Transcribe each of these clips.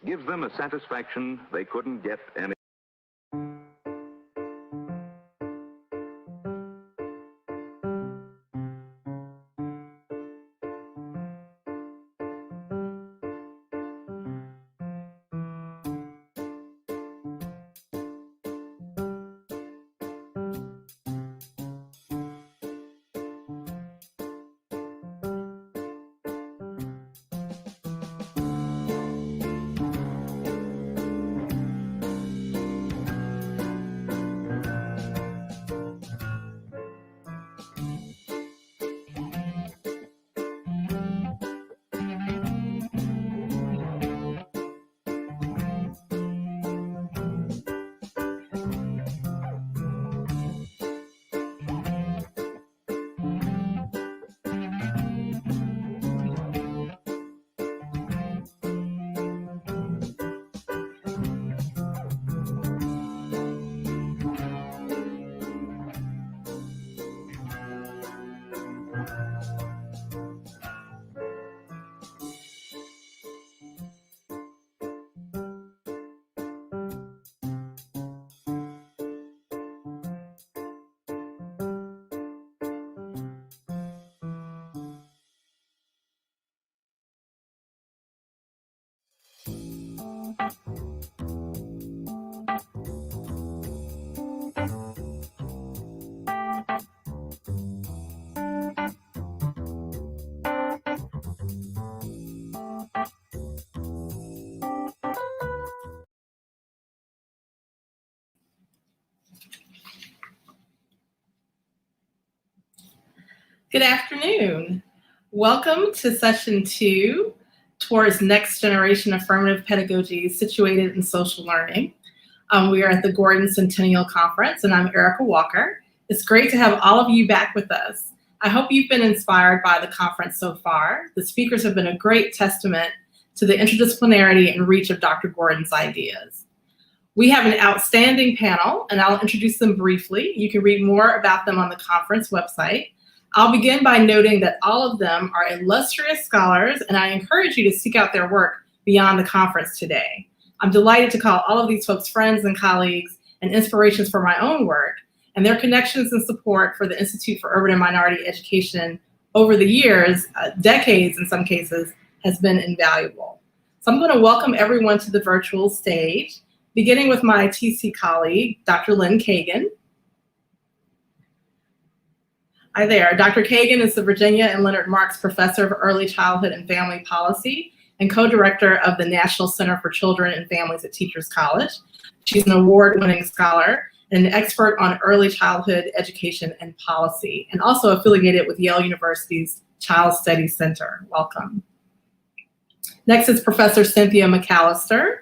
Gives them a satisfaction they couldn't get any. Good afternoon. Welcome to session 2 towards next generation affirmative pedagogies situated in social learning. We are at the Gordon Centennial Conference and I'm Erica Walker. It's great to have all of you back with us. I hope you've been inspired by the conference so far. The speakers have been a great testament to the interdisciplinarity and reach of Dr. Gordon's ideas. We have an outstanding panel and I'll introduce them briefly. You can read more about them on the conference website. I'll begin by noting that all of them are illustrious scholars, and I encourage you to seek out their work beyond the conference today. I'm delighted to call all of these folks friends and colleagues and inspirations for my own work, and their connections and support for the Institute for Urban and Minority Education over the years, decades in some cases, has been invaluable. So I'm going to welcome everyone to the virtual stage, beginning with my TC colleague, Dr. Lynn Kagan. Hi there. Dr. Kagan is the Virginia and Leonard Marks Professor of Early Childhood and Family Policy and co-director of the National Center for Children and Families at Teachers College. She's an award-winning scholar and an expert on early childhood education and policy, and also affiliated with Yale University's Child Studies Center. Welcome. Next is Professor Cynthia McCallister.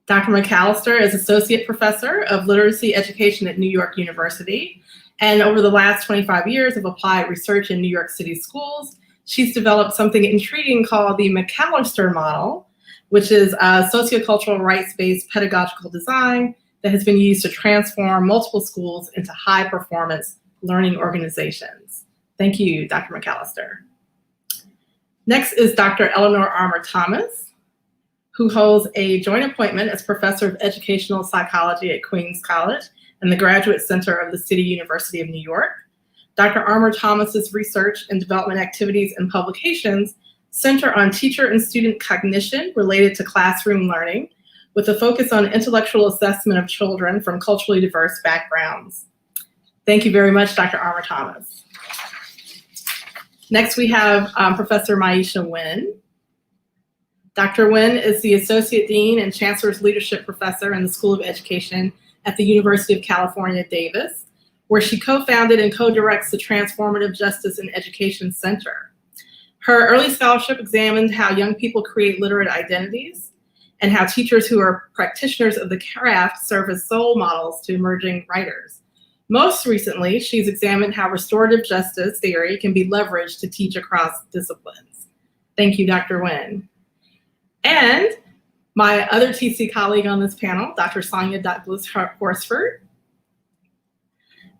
Dr. McAllister is Associate Professor of Literacy Education at New York University. And over the last 25 years of applied research in New York City schools, she's developed something intriguing called the McAllister Model, which is a sociocultural rights-based pedagogical design that has been used to transform multiple schools into high-performance learning organizations. Thank you, Dr. McAllister. Next is Dr. Eleanor Armour Thomas, who holds a joint appointment as Professor of Educational Psychology at Queens College and the Graduate Center of the City University of New York. Dr. Armour Thomas's research and development activities and publications center on teacher and student cognition related to classroom learning, with a focus on intellectual assessment of children from culturally diverse backgrounds. Thank you very much, Dr. Armour Thomas. Next, we have Professor Maisha Nguyen. Dr. Nguyen is the Associate Dean and Chancellor's Leadership Professor in the School of Education at the University of California, Davis, where she co-founded and co-directs the Transformative Justice in Education Center. Her early scholarship examined how young people create literate identities and how teachers who are practitioners of the craft serve as role models to emerging writers. Most recently, she's examined how restorative justice theory can be leveraged to teach across disciplines. Thank you, Dr. Nguyen. And my other TC colleague on this panel, Dr. Sonia Douglas-Horsford.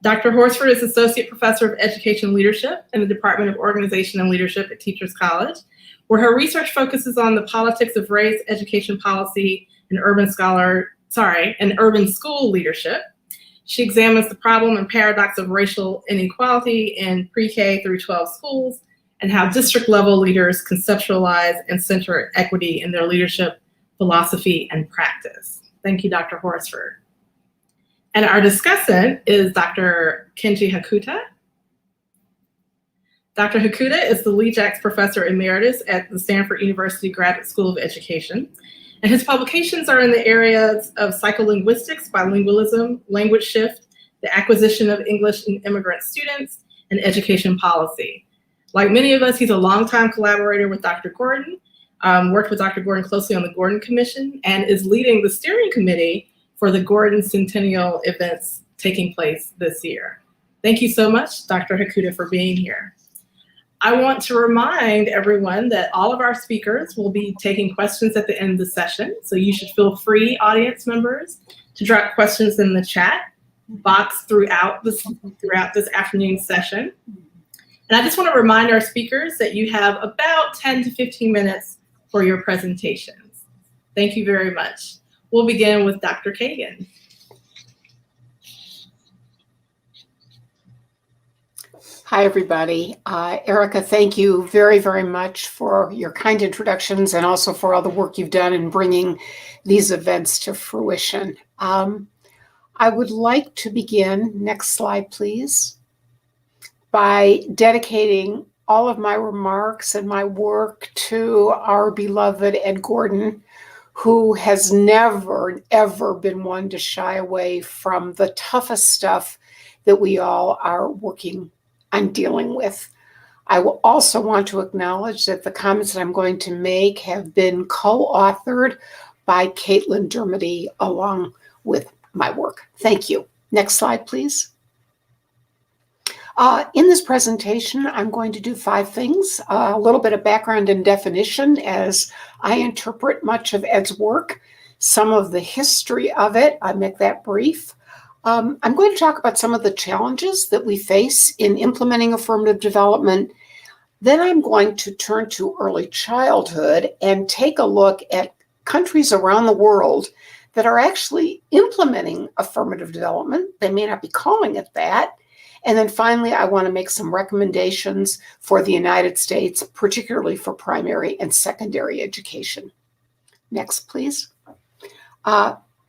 Dr. Horsford is Associate Professor of Education Leadership in the Department of Organization and Leadership at Teachers College, where her research focuses on the politics of race, education policy, and urban school leadership. She examines the problem and paradox of racial inequality in pre-K through 12 schools and how district-level leaders conceptualize and center equity in their leadership, philosophy, and practice. Thank you, Dr. Horsford. And our discussant is Dr. Kenji Hakuta. Dr. Hakuta is the Lee Jacks Professor Emeritus at the Stanford University Graduate School of Education. And his publications are in the areas of psycholinguistics, bilingualism, language shift, the acquisition of English in immigrant students, and education policy. Like many of us, he's a longtime collaborator with Dr. Gordon, worked with Dr. Gordon closely on the Gordon Commission, and is leading the steering committee for the Gordon Centennial events taking place this year. Thank you so much, Dr. Hakuta, for being here. I want to remind everyone that all of our speakers will be taking questions at the end of the session, so you should feel free, audience members, to drop questions in the chat box throughout this afternoon session. And I just want to remind our speakers that you have about 10 to 15 minutes for your presentations. Thank you very much. We'll begin with Dr. Kagan. Hi, everybody. Erica, thank you very, very much for your kind introductions and also for all the work you've done in bringing these events to fruition. I would like to begin, next slide, please, by dedicating all of my remarks and my work to our beloved Ed Gordon, who has never, ever been one to shy away from the toughest stuff that we all are working on dealing with. I will also want to acknowledge that the comments that I'm going to make have been co-authored by Caitlin Dermody along with my work. Thank you. Next slide, please. In this presentation, I'm going to do 5 things, a little bit of background and definition as I interpret much of Ed's work, some of the history of it, I make that brief. I'm going to talk about some of the challenges that we face in implementing affirmative development. Then I'm going to turn to early childhood and take a look at countries around the world that are actually implementing affirmative development. They may not be calling it that. And then finally, I want to make some recommendations for the United States, particularly for primary and secondary education. Next, please.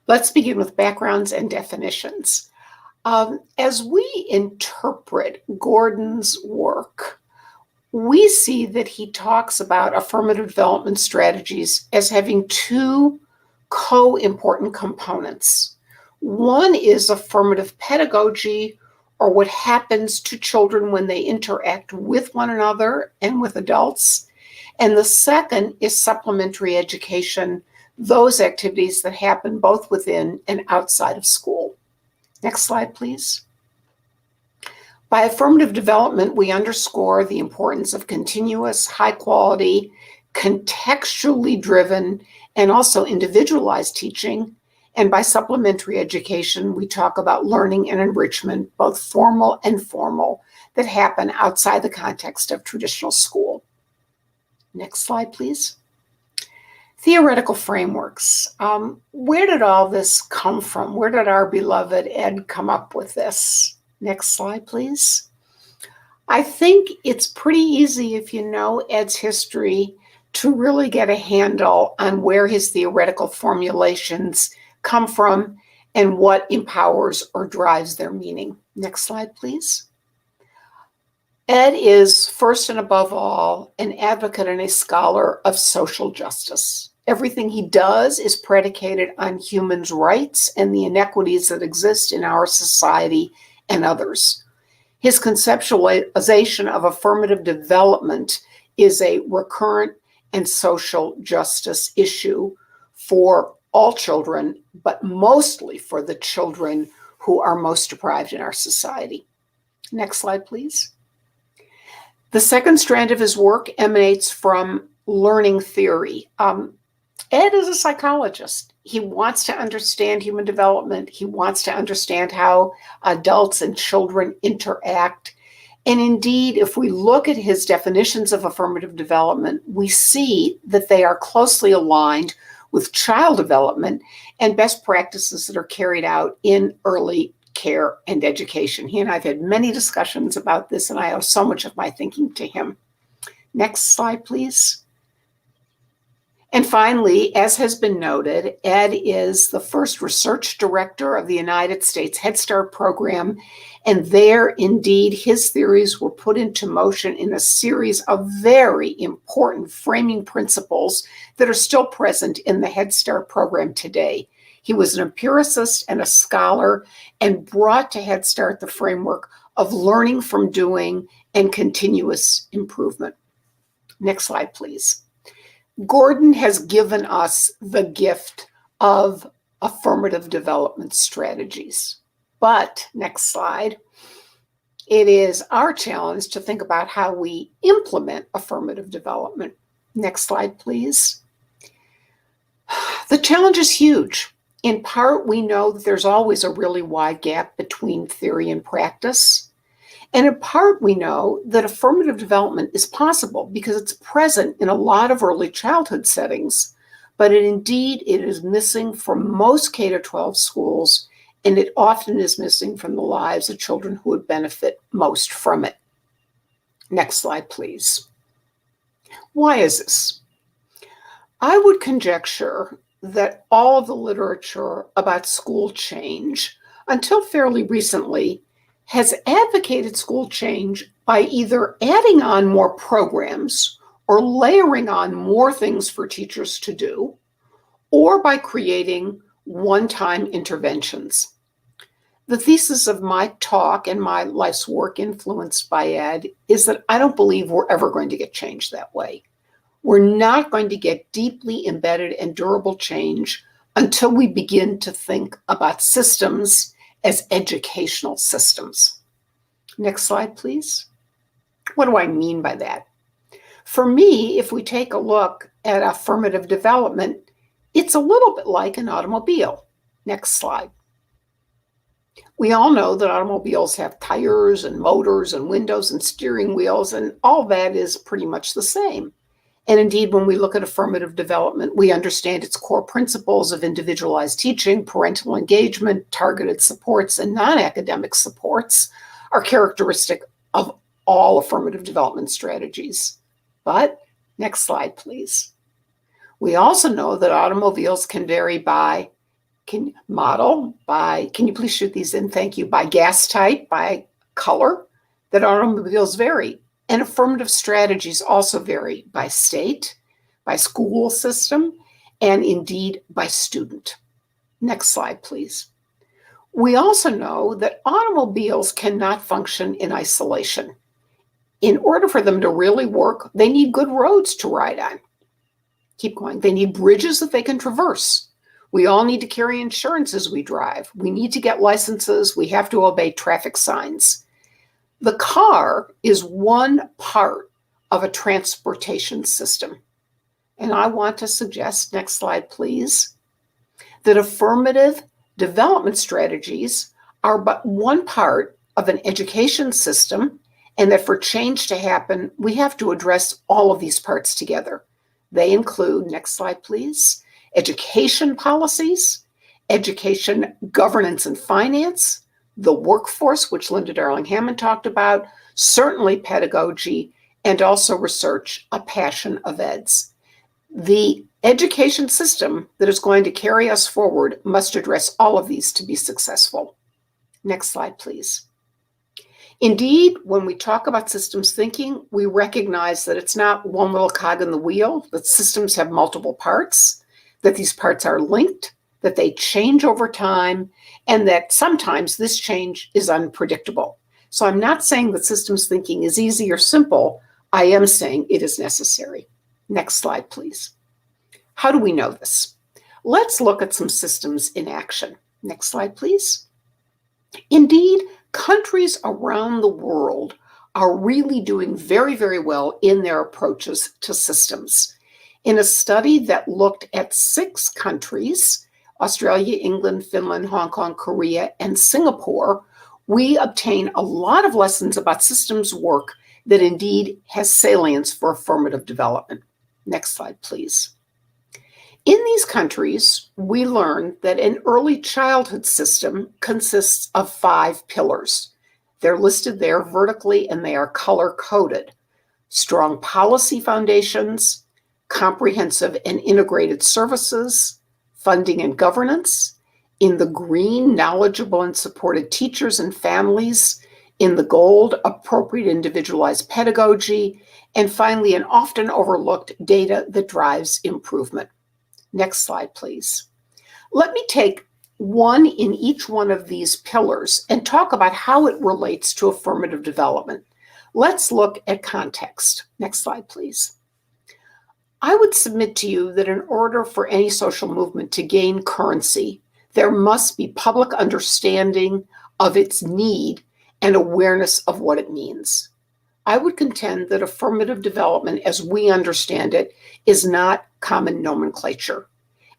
Let's begin with backgrounds and definitions. As we interpret Gordon's work, we see that he talks about affirmative development strategies as having 2 co-important components. One is affirmative pedagogy, or what happens to children when they interact with one another and with adults. And the second is supplementary education, those activities that happen both within and outside of school. Next slide, please. By affirmative development, we underscore the importance of continuous, high quality, contextually driven, and also individualized teaching, And by supplementary education, we talk about learning and enrichment, both formal and formal, that happen outside the context of traditional school. Next slide, please. Theoretical frameworks. Where did all this come from? Where did our beloved Ed come up with this? Next slide, please. I think it's pretty easy, if you know Ed's history, to really get a handle on where his theoretical formulations come from and what empowers or drives their meaning. Next slide, please. Ed is, first and above all, an advocate and a scholar of social justice. Everything he does is predicated on humans' rights and the inequities that exist in our society and others. His conceptualization of affirmative development is a recurrent and social justice issue for all children, but mostly for the children who are most deprived in our society. Next slide, please. The second strand of his work emanates from learning theory. Ed is a psychologist. He wants to understand human development. He wants to understand how adults and children interact. And indeed, if we look at his definitions of affirmative development, we see that they are closely aligned with child development and best practices that are carried out in early care and education. He and I have had many discussions about this, and I owe so much of my thinking to him. Next slide, please. And finally, as has been noted, Ed is the first research director of the United States Head Start program, and there, indeed, his theories were put into motion in a series of very important framing principles that are still present in the Head Start program today. He was an empiricist and a scholar and brought to Head Start the framework of learning from doing and continuous improvement. Next slide, please. Gordon has given us the gift of affirmative development strategies. But, next slide, it is our challenge to think about how we implement affirmative development. Next slide, please. The challenge is huge. In part, we know that there's always a really wide gap between theory and practice. And in part, we know that affirmative development is possible because it's present in a lot of early childhood settings, but it is missing from most K-12 schools, and it often is missing from the lives of children who would benefit most from it. Next slide, please. Why is this? I would conjecture that all of the literature about school change, until fairly recently, has advocated school change by either adding on more programs or layering on more things for teachers to do, or by creating one-time interventions. The thesis of my talk and my life's work influenced by Ed is that I don't believe we're ever going to get change that way. We're not going to get deeply embedded and durable change until we begin to think about systems as educational systems. Next slide, please. What do I mean by that? For me, if we take a look at affirmative development, it's a little bit like an automobile. Next slide. We all know that automobiles have tires and motors and windows and steering wheels, and all that is pretty much the same. And indeed, when we look at affirmative development, we understand its core principles of individualized teaching, parental engagement, targeted supports, and non-academic supports are characteristic of all affirmative development strategies. But, next slide, please. We also know that automobiles can vary by, can you please shoot these in? Thank you. By gas type, by color, that automobiles vary. And affirmative strategies also vary by state, by school system, and indeed by student. Next slide, please. We also know that automobiles cannot function in isolation. In order for them to really work, they need good roads to ride on. Keep going. They need bridges that they can traverse. We all need to carry insurance as we drive. We need to get licenses. We have to obey traffic signs. The car is one part of a transportation system. And I want to suggest, next slide, please, that affirmative development strategies are but one part of an education system, and that for change to happen, we have to address all of these parts together. They include, next slide please, education policies, education governance and finance, the workforce, which Linda Darling-Hammond talked about, certainly pedagogy, and also research, a passion of Ed's. The education system that is going to carry us forward must address all of these to be successful. Next slide, please. Indeed, when we talk about systems thinking, we recognize that it's not one little cog in the wheel, that systems have multiple parts, that these parts are linked, that they change over time, and that sometimes this change is unpredictable. So I'm not saying that systems thinking is easy or simple. I am saying it is necessary. Next slide, please. How do we know this? Let's look at some systems in action. Next slide, please. Indeed, countries around the world are really doing very, very well in their approaches to systems. In a study that looked at 6 countries, Australia, England, Finland, Hong Kong, Korea, and Singapore, we obtain a lot of lessons about systems work that indeed has salience for affirmative development. Next slide, please. In these countries, we learn that an early childhood system consists of 5 pillars. They're listed there vertically and they are color-coded. Strong policy foundations, comprehensive and integrated services, funding and governance, in the green, knowledgeable and supported teachers and families, in the gold, appropriate individualized pedagogy, and finally, an often overlooked data that drives improvement. Next slide, please. Let me take one in each one of these pillars and talk about how it relates to affirmative development. Let's look at context. Next slide, please. I would submit to you that in order for any social movement to gain currency, there must be public understanding of its need and awareness of what it means. I would contend that affirmative development, as we understand it, is not common nomenclature,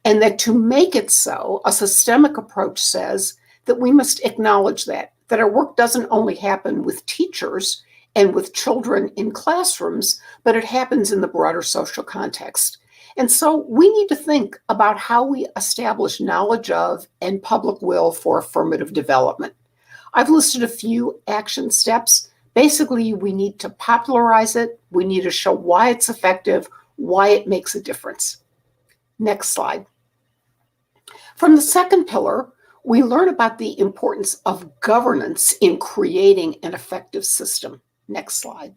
and that to make it so, a systemic approach says that we must acknowledge that our work doesn't only happen with teachers and with children in classrooms, but it happens in the broader social context. And so we need to think about how we establish knowledge of and public will for affirmative development. I've listed a few action steps. Basically, we need to popularize it. We need to show why it's effective, why it makes a difference. Next slide. From the second pillar, we learn about the importance of governance in creating an effective system. Next slide.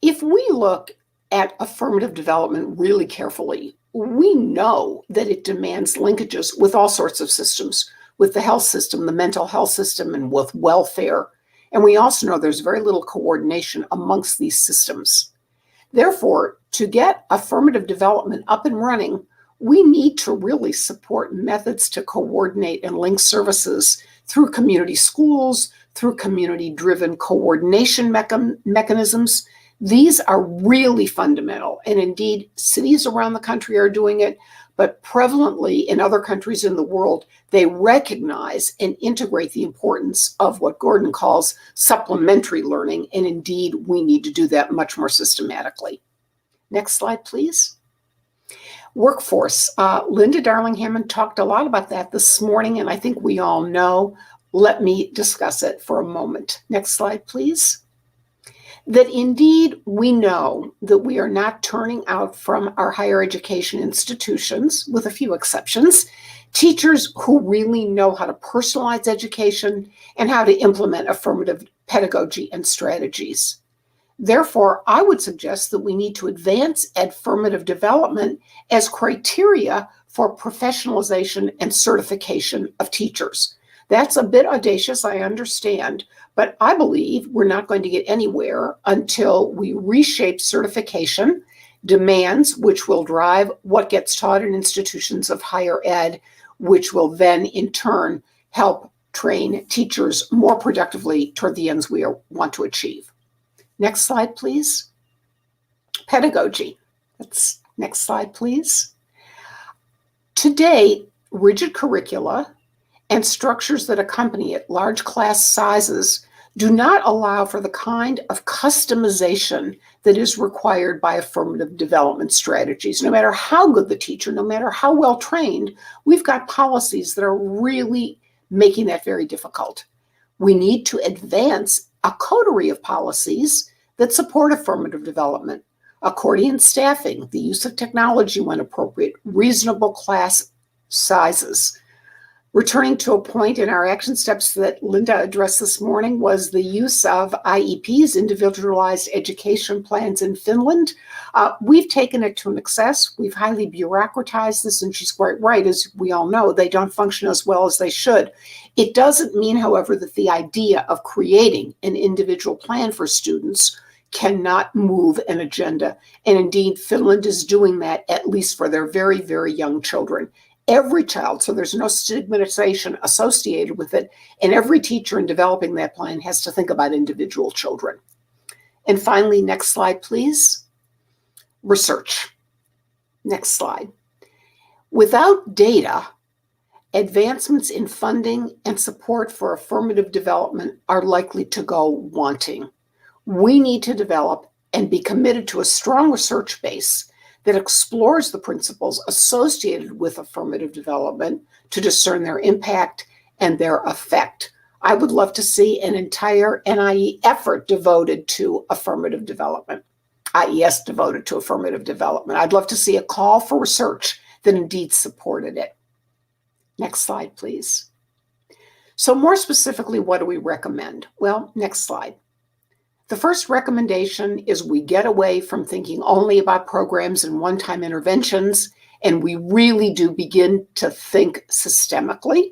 If we look at affirmative development really carefully, we know that it demands linkages with all sorts of systems, with the health system, the mental health system, and with welfare. And we also know there's very little coordination amongst these systems. Therefore, to get affirmative development up and running, we need to really support methods to coordinate and link services through community schools, through community-driven coordination mechanisms. These are really fundamental, and indeed, cities around the country are doing it, but prevalently in other countries in the world, they recognize and integrate the importance of what Gordon calls supplementary learning, and indeed, we need to do that much more systematically. Next slide, please. Workforce. Linda Darling-Hammond talked a lot about that this morning, and I think we all know. Let me discuss it for a moment. Next slide, please. That indeed we know that we are not turning out from our higher education institutions, with a few exceptions, teachers who really know how to personalize education and how to implement affirmative pedagogy and strategies. Therefore, I would suggest that we need to advance affirmative development as criteria for professionalization and certification of teachers. That's a bit audacious, I understand, but I believe we're not going to get anywhere until we reshape certification demands, which will drive what gets taught in institutions of higher ed, which will then in turn help train teachers more productively toward the ends we want to achieve. Next slide, please. Pedagogy. Next slide, please. Today, rigid curricula and structures that accompany it, large class sizes, do not allow for the kind of customization that is required by affirmative development strategies. No matter how good the teacher, no matter how well trained, we've got policies that are really making that very difficult. We need to advance a coterie of policies that support affirmative development: accordion staffing, the use of technology when appropriate, reasonable class sizes. Returning to a point in our action steps that Linda addressed this morning was the use of IEPs, individualized education plans in Finland. We've taken it to an excess. We've highly bureaucratized this, and she's quite right. As we all know, they don't function as well as they should. It doesn't mean, however, that the idea of creating an individual plan for students cannot move an agenda. And indeed, Finland is doing that, at least for their very, very young children. Every child, so there's no stigmatization associated with it, and every teacher in developing that plan has to think about individual children. And finally, next slide, please. Research. Next slide. Without data, advancements in funding and support for affirmative development are likely to go wanting. We need to develop and be committed to a strong research base that explores the principles associated with affirmative development to discern their impact and their effect. I would love to see an entire NIE effort devoted to affirmative development, IES devoted to affirmative development. I'd love to see a call for research that indeed supported it. Next slide, please. So more specifically, what do we recommend? Well, next slide. The first recommendation is we get away from thinking only about programs and one-time interventions, and we really do begin to think systemically.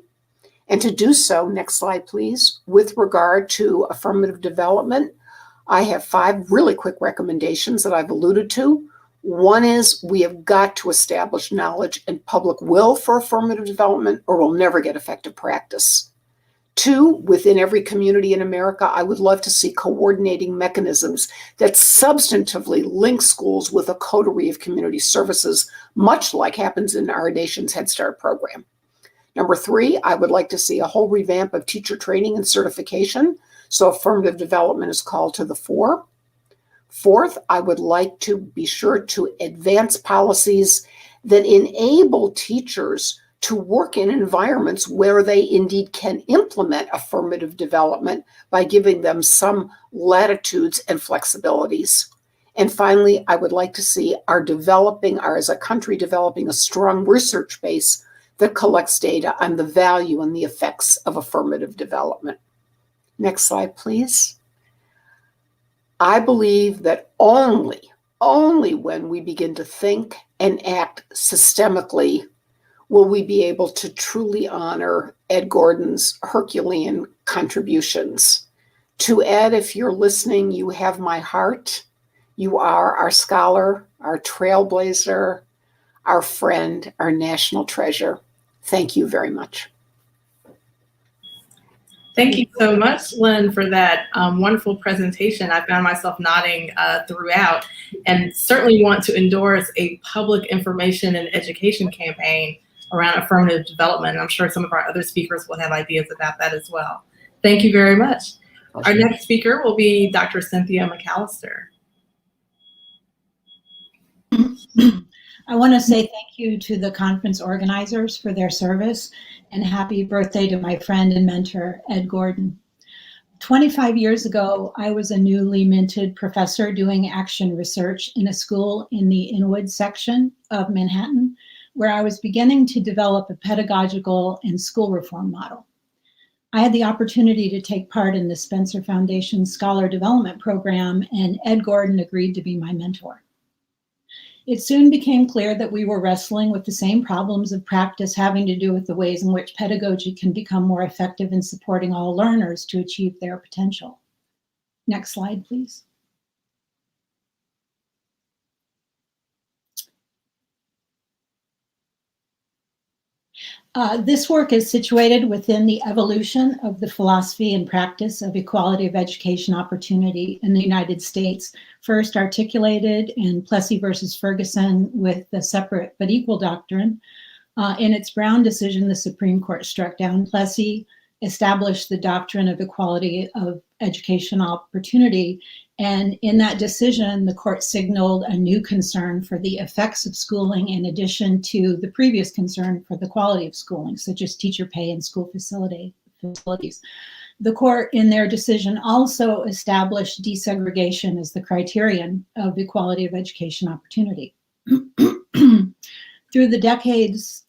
And to do so, next slide, please, with regard to affirmative development, I have 5 really quick recommendations that I've alluded to. One is we have got to establish knowledge and public will for affirmative development, or we'll never get effective practice. 2, within every community in America, I would love to see coordinating mechanisms that substantively link schools with a coterie of community services, much like happens in our nation's Head Start program. Number 3, I would like to see a whole revamp of teacher training and certification, so affirmative development is called to the fore. 4th, I would like to be sure to advance policies that enable teachers to work in environments where they indeed can implement affirmative development by giving them some latitudes and flexibilities. And finally, I would like to see as a country developing a strong research base that collects data on the value and the effects of affirmative development. Next slide, please. I believe that only when we begin to think and act systemically will we be able to truly honor Ed Gordon's Herculean contributions. To Ed, if you're listening, you have my heart. You are our scholar, our trailblazer, our friend, our national treasure. Thank you very much. Thank you so much, Lynn, for that wonderful presentation. I found myself nodding throughout, and certainly want to endorse a public information and education campaign around affirmative development. And I'm sure some of our other speakers will have ideas about that as well. Thank you very much. Our next speaker will be Dr. Cynthia McCallister. I want to say thank you to the conference organizers for their service, and happy birthday to my friend and mentor, Ed Gordon. 25 years ago, I was a newly minted professor doing action research in a school in the Inwood section of Manhattan, where I was beginning to develop a pedagogical and school reform model. I had the opportunity to take part in the Spencer Foundation Scholar Development Program, and Ed Gordon agreed to be my mentor. It soon became clear that we were wrestling with the same problems of practice having to do with the ways in which pedagogy can become more effective in supporting all learners to achieve their potential. Next slide, please. This work is situated within the evolution of the philosophy and practice of equality of education opportunity in the United States, first articulated in Plessy versus Ferguson with the separate but equal doctrine, In its Brown decision, the Supreme Court struck down Plessy, established the doctrine of equality of educational opportunity, and in that decision, the court signaled a new concern for the effects of schooling in addition to the previous concern for the quality of schooling, such as teacher pay and school facilities. The court, in their decision, also established desegregation as the criterion of equality of education opportunity. Through the decades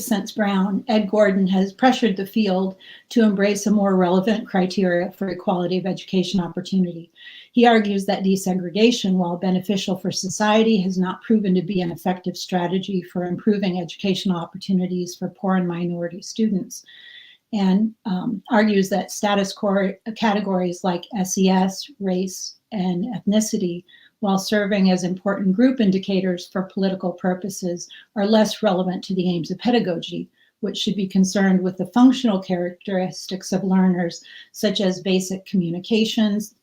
since Brown, Ed Gordon has pressured the field to embrace a more relevant criteria for equality of education opportunity. He argues that desegregation, while beneficial for society, has not proven to be an effective strategy for improving educational opportunities for poor and minority students, and argues that status quo categories like SES, race, and ethnicity, while serving as important group indicators for political purposes, are less relevant to the aims of pedagogy, which should be concerned with the functional characteristics of learners, such as basic communications,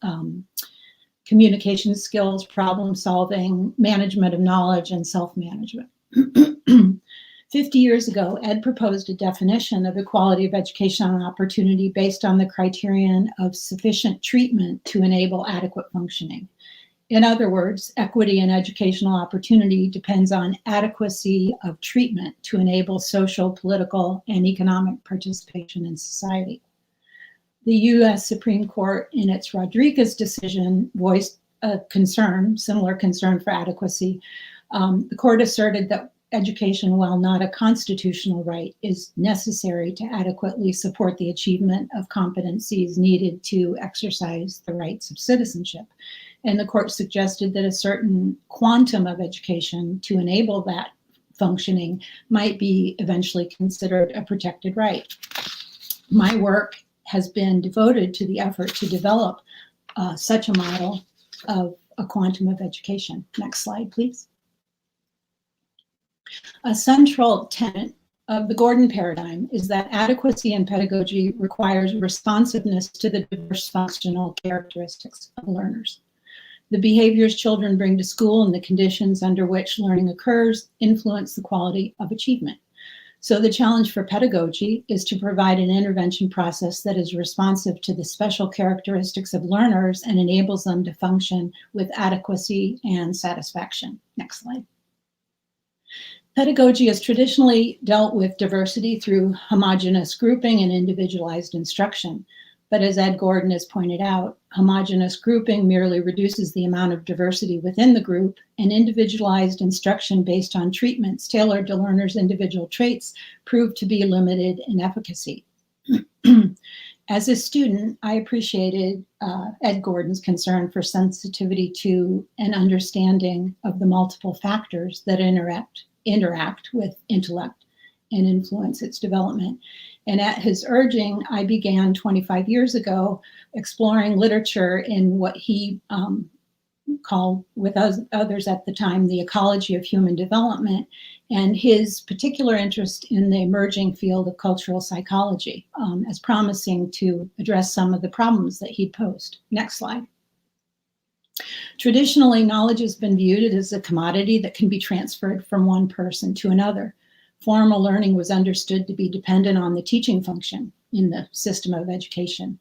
communication skills, problem solving, management of knowledge, and self-management. 50 years ago, Ed proposed a definition of equality of educational opportunity based on the criterion of sufficient treatment to enable adequate functioning. In other words, equity in educational opportunity depends on adequacy of treatment to enable social, political, and economic participation in society. The U.S. Supreme Court, in its Rodriguez decision, voiced a concern, similar concern for adequacy. The court asserted that education, while not a constitutional right, is necessary to adequately support the achievement of competencies needed to exercise the rights of citizenship. And the court suggested that a certain quantum of education to enable that functioning might be eventually considered a protected right. My work has been devoted to the effort to develop such a model of a quantum of education. Next slide, please. A central tenet of the Gordon paradigm is that adequacy in pedagogy requires responsiveness to the diverse functional characteristics of learners. The behaviors children bring to school and the conditions under which learning occurs influence the quality of achievement. So the challenge for pedagogy is to provide an intervention process that is responsive to the special characteristics of learners and enables them to function with adequacy and satisfaction. Next slide. Pedagogy has traditionally dealt with diversity through homogeneous grouping and individualized instruction. But as Ed Gordon has pointed out, homogeneous grouping merely reduces the amount of diversity within the group, and individualized instruction based on treatments tailored to learners' individual traits prove to be limited in efficacy. As a student, I appreciated Ed Gordon's concern for sensitivity to and understanding of the multiple factors that interact with intellect and influence its development. And at his urging, I began 25 years ago exploring literature in what he called, with others at the time, the ecology of human development, and his particular interest in the emerging field of cultural psychology as promising to address some of the problems that he posed. Next slide. Traditionally, knowledge has been viewed as a commodity that can be transferred from one person to another. Formal learning was understood to be dependent on the teaching function in the system of education.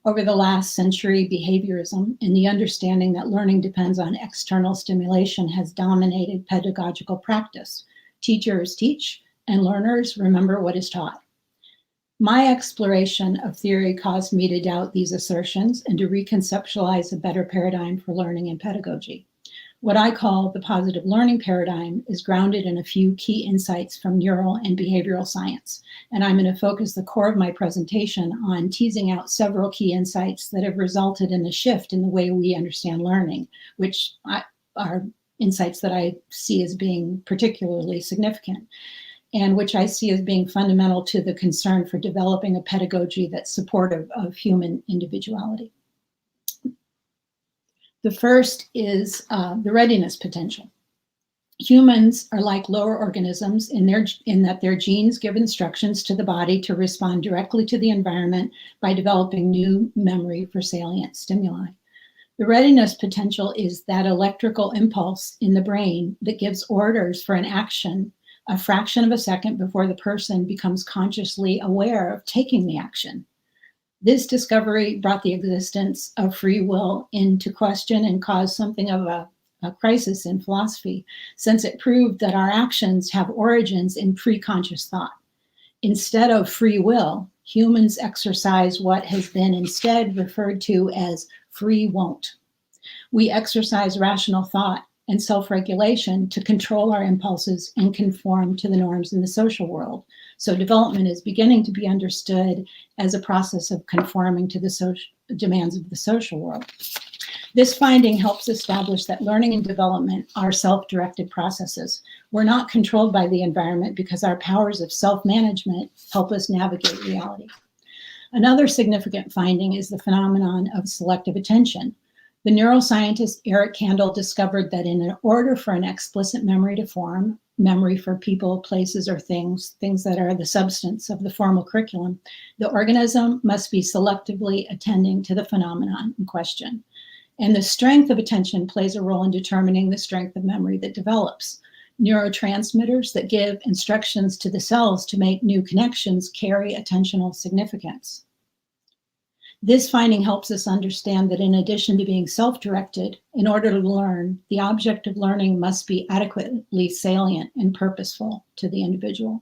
Over the last century, behaviorism and the understanding that learning depends on external stimulation has dominated pedagogical practice. Teachers teach, and learners remember what is taught. My exploration of theory caused me to doubt these assertions and to reconceptualize a better paradigm for learning and pedagogy. What I call the positive learning paradigm is grounded in a few key insights from neural and behavioral science. And I'm going to focus the core of my presentation on teasing out several key insights that have resulted in a shift in the way we understand learning, which are insights that I see as being particularly significant, and which I see as being fundamental to the concern for developing a pedagogy that's supportive of human individuality. The first is the readiness potential. Humans are like lower organisms in that their genes give instructions to the body to respond directly to the environment by developing new memory for salient stimuli. The readiness potential is that electrical impulse in the brain that gives orders for an action a fraction of a second before the person becomes consciously aware of taking the action. This discovery brought the existence of free will into question and caused something of a crisis in philosophy, since it proved that our actions have origins in pre-conscious thought. Instead of free will, humans exercise what has been instead referred to as free won't. We exercise rational thought and self-regulation to control our impulses and conform to the norms in the social world. So development is beginning to be understood as a process of conforming to the demands of the social world. This finding helps establish that learning and development are self-directed processes. We're not controlled by the environment because our powers of self-management help us navigate reality. Another significant finding is the phenomenon of selective attention. The neuroscientist Eric Kandel discovered that in order for an explicit memory to form, memory for people, places, or things that are the substance of the formal curriculum, the organism must be selectively attending to the phenomenon in question. And the strength of attention plays a role in determining the strength of memory that develops. Neurotransmitters that give instructions to the cells to make new connections carry attentional significance. This finding helps us understand that in addition to being self-directed, in order to learn, the object of learning must be adequately salient and purposeful to the individual.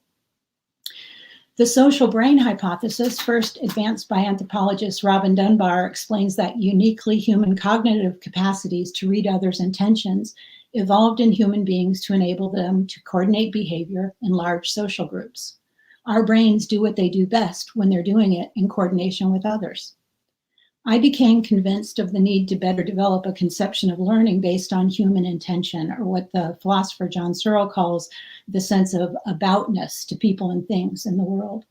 The social brain hypothesis, first advanced by anthropologist Robin Dunbar, explains that uniquely human cognitive capacities to read others' intentions evolved in human beings to enable them to coordinate behavior in large social groups. Our brains do what they do best when they're doing it in coordination with others. I became convinced of the need to better develop a conception of learning based on human intention, or what the philosopher John Searle calls the sense of aboutness to people and things in the world.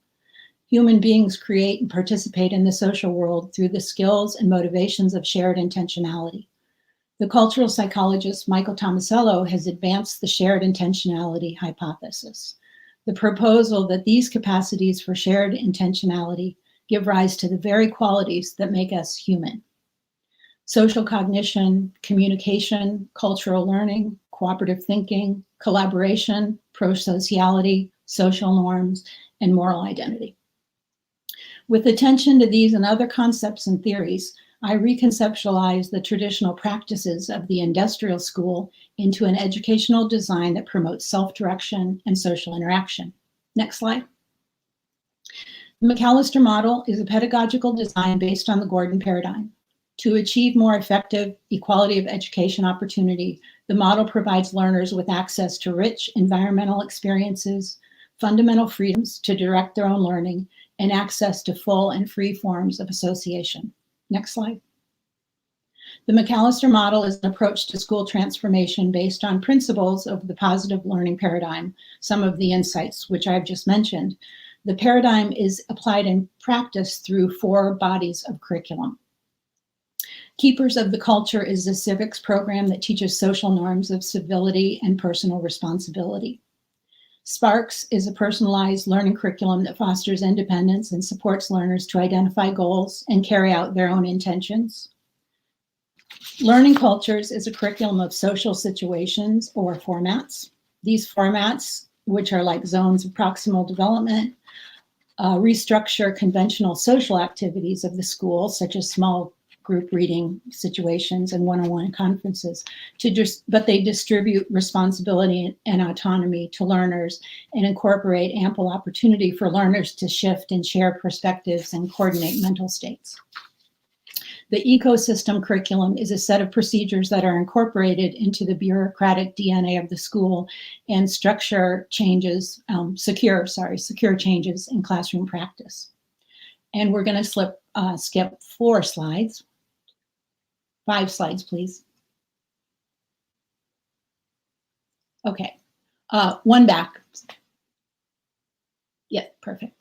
Human beings create and participate in the social world through the skills and motivations of shared intentionality. The cultural psychologist Michael Tomasello has advanced the shared intentionality hypothesis, the proposal that these capacities for shared intentionality give rise to the very qualities that make us human. Social cognition, communication, cultural learning, cooperative thinking, collaboration, prosociality, social norms, and moral identity. With attention to these and other concepts and theories, I reconceptualized the traditional practices of the industrial school into an educational design that promotes self-direction and social interaction. Next slide. The McAllister Model is a pedagogical design based on the Gordon paradigm. To achieve more effective equality of education opportunity, the model provides learners with access to rich environmental experiences, fundamental freedoms to direct their own learning, and access to full and free forms of association. Next slide. The McAllister Model is an approach to school transformation based on principles of the positive learning paradigm, some of the insights which I've just mentioned. The paradigm is applied in practice through 4 bodies of curriculum. Keepers of the Culture is a civics program that teaches social norms of civility and personal responsibility. Sparks is a personalized learning curriculum that fosters independence and supports learners to identify goals and carry out their own intentions. Learning Cultures is a curriculum of social situations or formats. These formats, which are like zones of proximal development, restructure conventional social activities of the school, such as small group reading situations and one-on-one conferences, but they distribute responsibility and autonomy to learners and incorporate ample opportunity for learners to shift and share perspectives and coordinate mental states. The ecosystem curriculum is a set of procedures that are incorporated into the bureaucratic DNA of the school and secure changes in classroom practice. And we're going to skip 4 slides. 5 slides, please. Okay, 1 back. Yeah, perfect.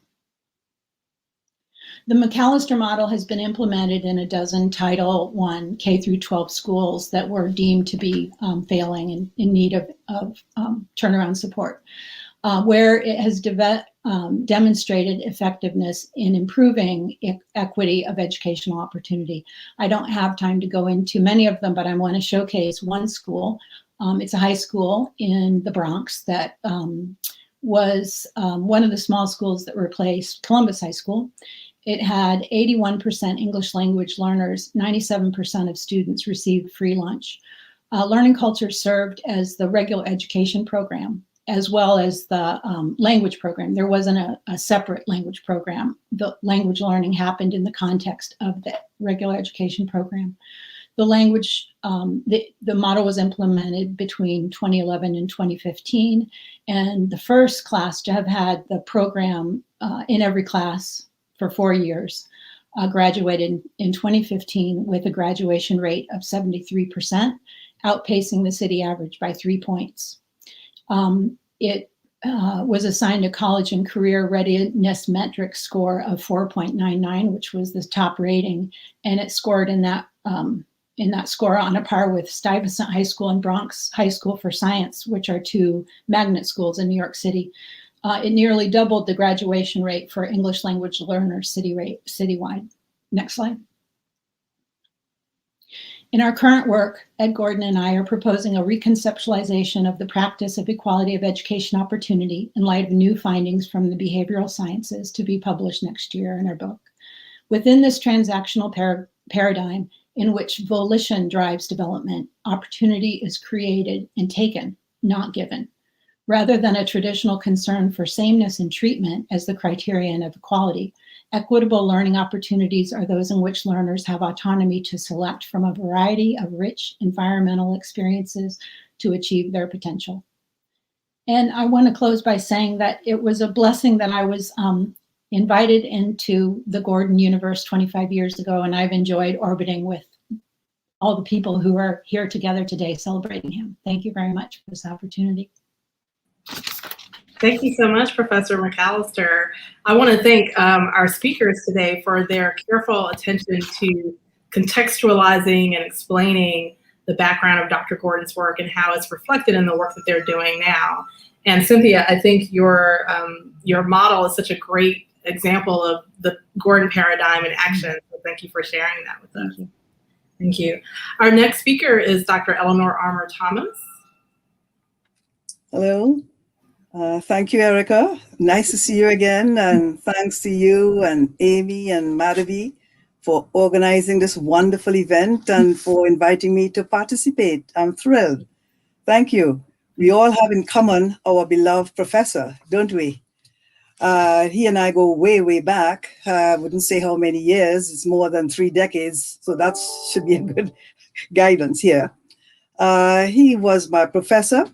The McAllister Model has been implemented in a dozen Title I K-12 schools that were deemed to be failing and in need of turnaround support. Where it has demonstrated effectiveness in improving equity of educational opportunity. I don't have time to go into many of them, but I want to showcase one school. It's a high school in the Bronx that was one of the small schools that replaced Columbus High School. It had 81% English language learners, 97% of students received free lunch. Learning Culture served as the regular education program, as well as the language program. There wasn't a separate language program. The language learning happened in the context of the regular education program. The language, the model was implemented between 2011 and 2015, and the first class to have had the program in every class for 4 years graduated in 2015 with a graduation rate of 73%, outpacing the city average by 3 points. It was assigned a college and career readiness metric score of 4.99, which was the top rating, and it scored in that score on a par with Stuyvesant High School and Bronx High School for Science, which are two magnet schools in New York City. It nearly doubled the graduation rate for English language learners citywide. Next slide. In our current work, Ed Gordon and I are proposing a reconceptualization of the practice of equality of education opportunity in light of new findings from the behavioral sciences to be published next year in our book. Within this transactional paradigm in which volition drives development, opportunity is created and taken, not given, rather than a traditional concern for sameness in treatment as the criterion of equality. Equitable learning opportunities are those in which learners have autonomy to select from a variety of rich environmental experiences to achieve their potential. And I want to close by saying that it was a blessing that I was invited into the Gordon universe 25 years ago, and I've enjoyed orbiting with all the people who are here together today celebrating him. Thank you very much for this opportunity. Thank you so much, Professor McAllister. I want to thank our speakers today for their careful attention to contextualizing and explaining the background of Dr. Gordon's work and how it's reflected in the work that they're doing now. And Cynthia, I think your model is such a great example of the Gordon paradigm in action. So thank you for sharing that with us. Thank you. Our next speaker is Dr. Eleanor Armour Thomas. Hello. Thank you, Erica. Nice to see you again. And thanks to you and Amy and Madhavi for organizing this wonderful event and for inviting me to participate. I'm thrilled. Thank you. We all have in common our beloved professor, don't we? He and I go way, way back. I wouldn't say how many years. It's more than 3 decades. So that should be a good guidance here. He was my professor,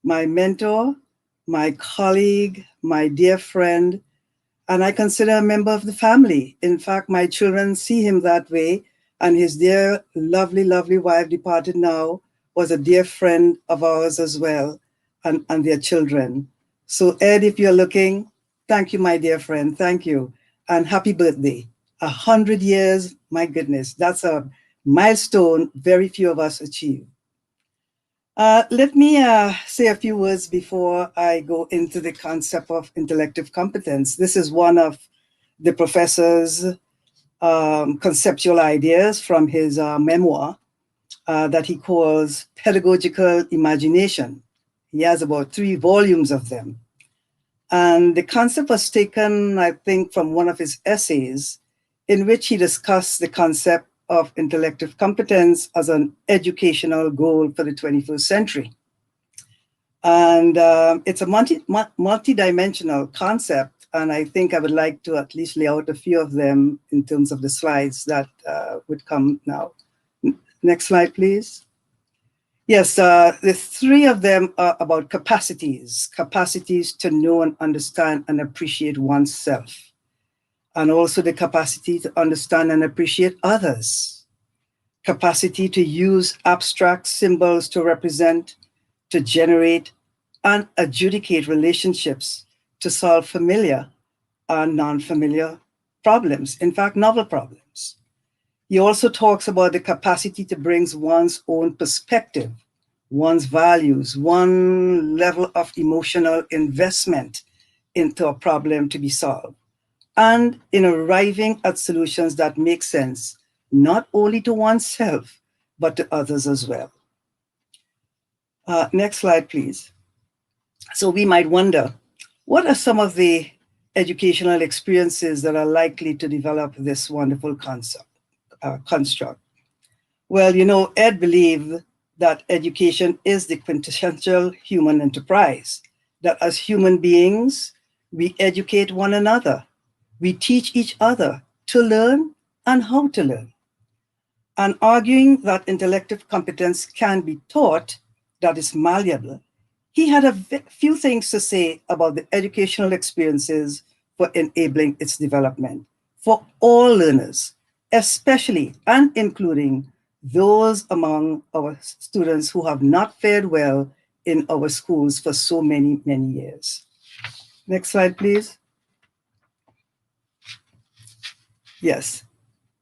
my mentor, my colleague, my dear friend, and I consider a member of the family. In fact, my children see him that way, and his dear, lovely, lovely wife, departed now, was a dear friend of ours as well, and their children. So Ed, if you're looking, thank you, my dear friend, thank you, and happy birthday. 100 years, my goodness, that's a milestone very few of us achieve. Let me say a few words before I go into the concept of intellective competence. This is one of the professor's conceptual ideas from his memoir that he calls Pedagogical Imagination. He has about 3 volumes of them. And the concept was taken, I think, from one of his essays in which he discussed the concept of intellective competence as an educational goal for the 21st century. And it's a multi-dimensional concept, and I think I would like to at least lay out a few of them in terms of the slides that would come now. Next slide, please. Yes, the 3 of them are about capacities to know and understand and appreciate oneself, and also the capacity to understand and appreciate others, capacity to use abstract symbols to represent, to generate and adjudicate relationships, to solve familiar and non-familiar problems, in fact, novel problems. He also talks about the capacity to bring one's own perspective, one's values, one level of emotional investment into a problem to be solved, and in arriving at solutions that make sense, not only to oneself, but to others as well. Next slide, please. So we might wonder, what are some of the educational experiences that are likely to develop this wonderful construct? Well, you know, Ed believed that education is the quintessential human enterprise, that as human beings, we educate one another. We teach each other to learn and how to learn. And arguing that intellectual competence can be taught, that is malleable, he had a few things to say about the educational experiences for enabling its development for all learners, especially and including those among our students who have not fared well in our schools for so many, many years. Next slide, please. Yes.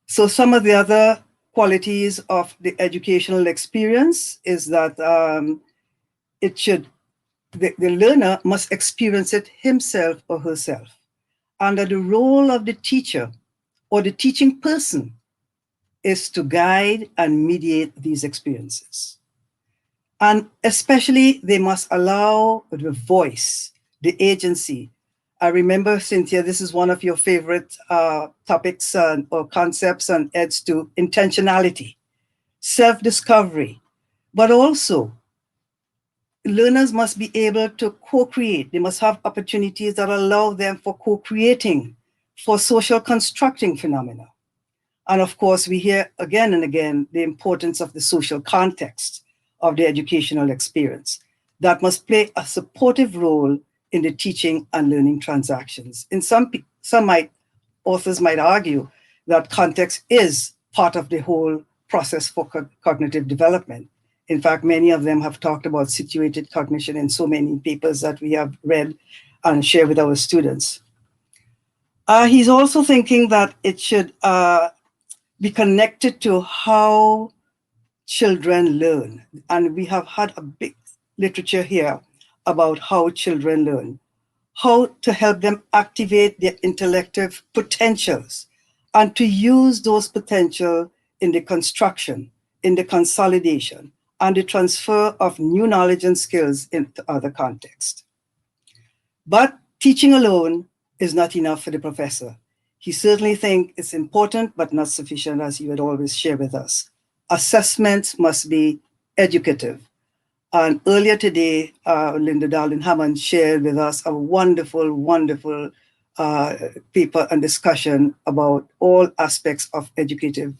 So some of the other qualities of the educational experience is that the learner must experience it himself or herself. And that the role of the teacher or the teaching person is to guide and mediate these experiences. And especially they must allow the voice, the agency. I remember, Cynthia, this is one of your favorite topics or concepts on EDS too, intentionality, self-discovery, but also learners must be able to co-create. They must have opportunities that allow them for co-creating, for social constructing phenomena. And of course, we hear again and again the importance of the social context of the educational experience that must play a supportive role in the teaching and learning transactions. In authors might argue that context is part of the whole process for cognitive development. In fact, many of them have talked about situated cognition in so many papers that we have read and shared with our students. He's also thinking that it should be connected to how children learn. And we have had a big literature here about how children learn, how to help them activate their intellective potentials and to use those potential in the construction, in the consolidation, and the transfer of new knowledge and skills into other contexts. But teaching alone is not enough for the professor. He certainly thinks it's important, but not sufficient, as he would always share with us. Assessments must be educative. And earlier today, Linda Darling-Hammond shared with us a wonderful, wonderful paper and discussion about all aspects of educative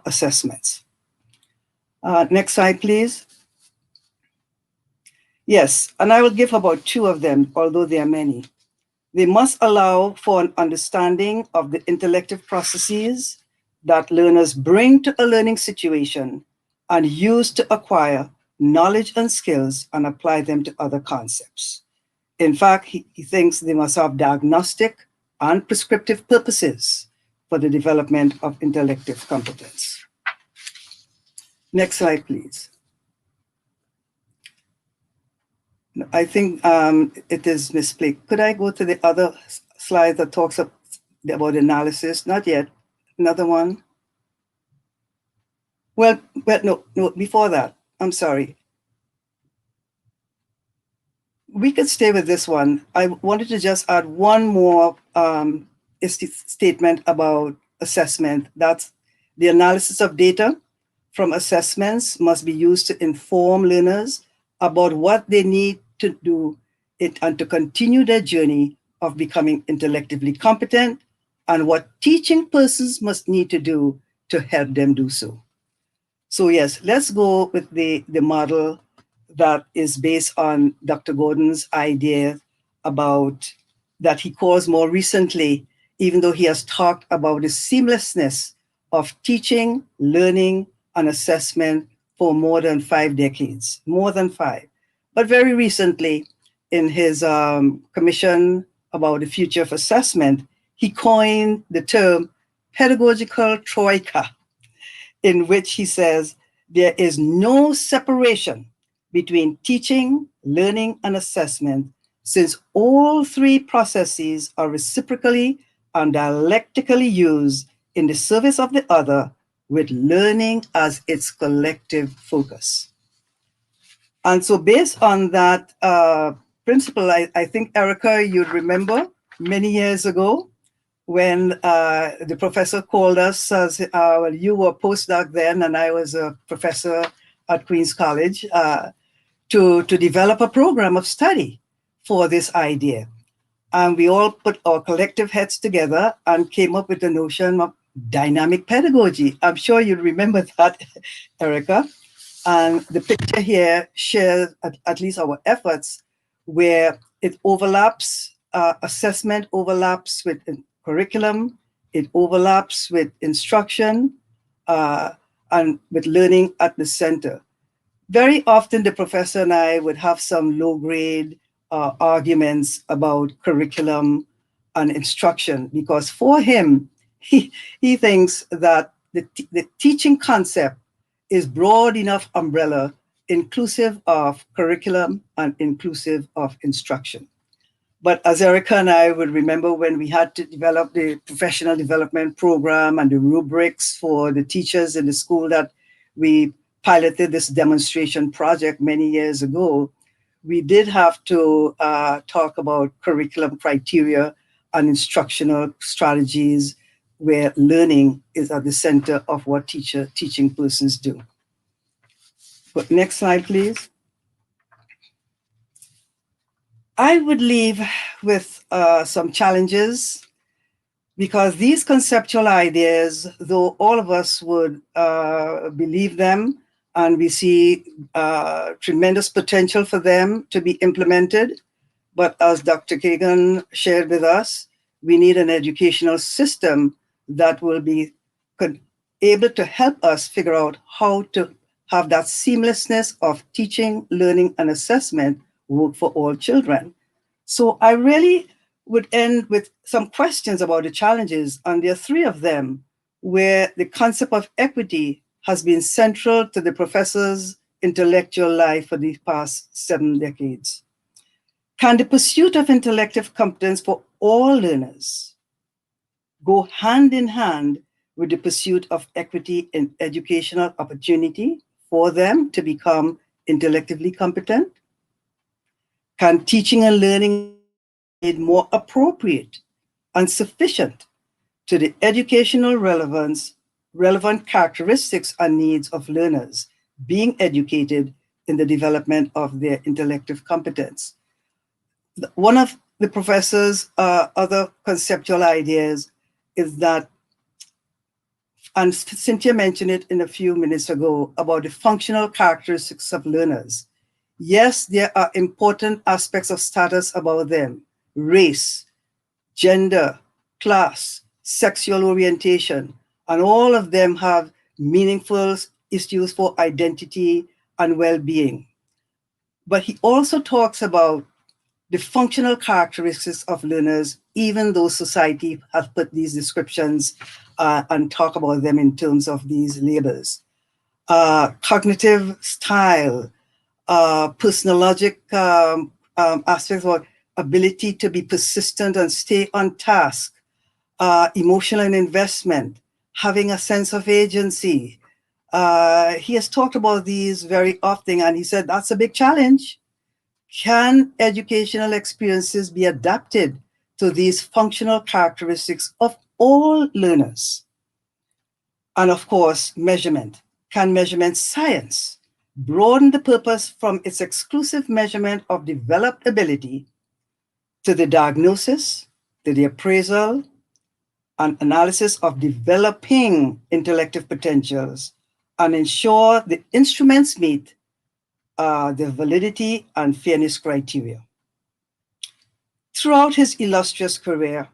assessments. Next slide, please. Yes, and I will give about two of them, although there are many. They must allow for an understanding of the intellective processes that learners bring to a learning situation and use to acquire knowledge and skills and apply them to other concepts. In fact, he thinks they must have diagnostic and prescriptive purposes for the development of intellective competence. Next slide, please. I think it is misplaced. Could I go to the other slide that talks about analysis? Not yet. Another one. Well, no, before that, I'm sorry. We could stay with this one. I wanted to just add one more statement about assessment. That's the analysis of data from assessments must be used to inform learners about what they need to do and to continue their journey of becoming intellectually competent and what teaching persons must need to do to help them do so. So yes, let's go with the model that is based on Dr. Gordon's idea about that he calls more recently, even though he has talked about the seamlessness of teaching, learning, and assessment for more than 5 decades, more than 5. But very recently, in his commission about the future of assessment, he coined the term pedagogical troika, in which he says there is no separation between teaching, learning, and assessment since all three processes are reciprocally and dialectically used in the service of the other, with learning as its collective focus. And so based on that principle, I think, Erica, you'd remember many years ago when the professor called us, as well, you were a postdoc then, and I was a professor at Queen's College, to develop a program of study for this idea. And we all put our collective heads together and came up with the notion of dynamic pedagogy. I'm sure you remember that, Erica. And the picture here shares at least our efforts, where it overlaps, assessment overlaps with curriculum, it overlaps with instruction, and with learning at the center. Very often the professor and I would have some low-grade arguments about curriculum and instruction, because for him, he thinks that the teaching concept is broad enough umbrella, inclusive of curriculum and inclusive of instruction. But as Erica and I would remember, when we had to develop the professional development program and the rubrics for the teachers in the school that we piloted this demonstration project many years ago, we did have to talk about curriculum criteria and instructional strategies, where learning is at the center of what teaching persons do. But next slide, please. I would leave with some challenges, because these conceptual ideas, though all of us would believe them, and we see tremendous potential for them to be implemented, but as Dr. Kagan shared with us, we need an educational system that will be able to help us figure out how to have that seamlessness of teaching, learning, and assessment work for all children. So I really would end with some questions about the challenges, and there are three of them, where the concept of equity has been central to the professor's intellectual life for the past 7 decades. Can the pursuit of intellective competence for all learners go hand in hand with the pursuit of equity in educational opportunity for them to become intellectually competent? Can teaching and learning be made more appropriate and sufficient to the educational relevant characteristics and needs of learners being educated in the development of their intellective competence? One of the professor's other conceptual ideas is that, and Cynthia mentioned it in a few minutes ago, about the functional characteristics of learners. Yes, there are important aspects of status about them: race, gender, class, sexual orientation, and all of them have meaningful issues for identity and well-being. But he also talks about the functional characteristics of learners, even though society has put these descriptions and talk about them in terms of these labels. Cognitive style, personologic aspects of ability to be persistent and stay on task, emotional investment, having a sense of agency. He has talked about these very often, and he said that's a big challenge. Can educational experiences be adapted to these functional characteristics of all learners? And of course, measurement. Can measurement science broaden the purpose from its exclusive measurement of developed ability to the diagnosis, to the appraisal, and analysis of developing intellective potentials, and ensure the instruments meet the validity and fairness criteria? Throughout his illustrious career,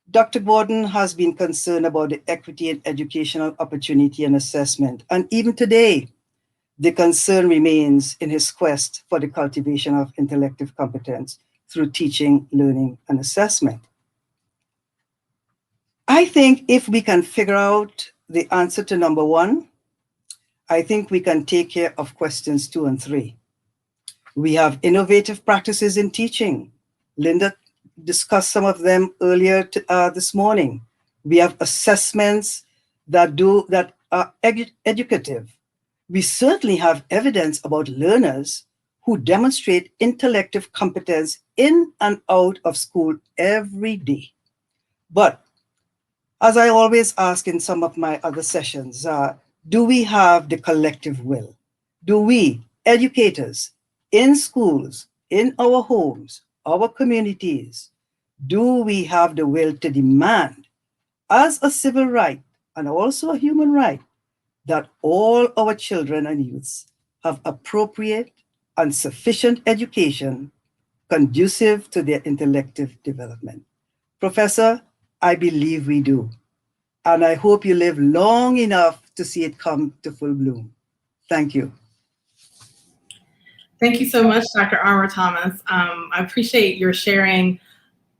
Dr. Gordon has been concerned about the equity in educational opportunity and assessment. And even today, the concern remains in his quest for the cultivation of intellective competence through teaching, learning, and assessment. I think if we can figure out the answer to number 1, I think we can take care of questions 2 and 3. We have innovative practices in teaching Linda discussed some of them earlier this morning. We have assessments that are educative. We certainly have evidence about learners who demonstrate intellectual competence in and out of school every day. But as I always ask in some of my other sessions, do we have the collective will? Do we, educators, in schools, in our homes, our communities, do we have the will to demand, as a civil right and also a human right, that all our children and youths have appropriate and sufficient education conducive to their intellectual development? Professor, I believe we do. And I hope you live long enough to see it come to full bloom. Thank you. Thank you so much, Dr. Armour Thomas. I appreciate your sharing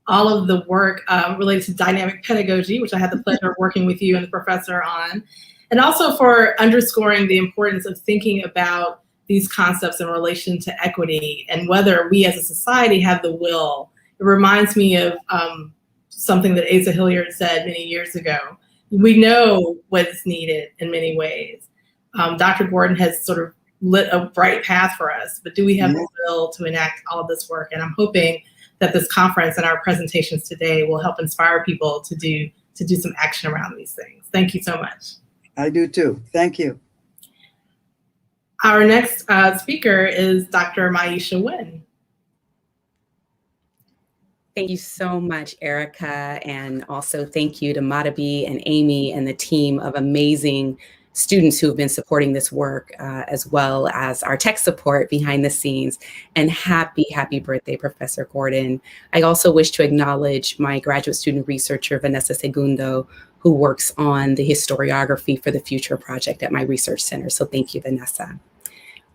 all of the work related to dynamic pedagogy, which I had the pleasure of working with you and the professor on, and also for underscoring the importance of thinking about these concepts in relation to equity and whether we as a society have the will. It reminds me of something that Asa Hilliard said many years ago. We know what is needed in many ways. Dr. Gordon has sort of lit a bright path for us, but do we have the will to enact all of this work? And I'm hoping that this conference and our presentations today will help inspire people to do some action around these things. Thank you so much. I do too. Thank you. Our next speaker is Dr. Maisha Nguyen. Thank you so much, Erica, and also thank you to Madhabi and Amy and the team of amazing students who have been supporting this work, as well as our tech support behind the scenes. And happy, happy birthday, Professor Gordon. I also wish to acknowledge my graduate student researcher, Vanessa Segundo, who works on the Historiography for the Future project at my research center. So thank you, Vanessa.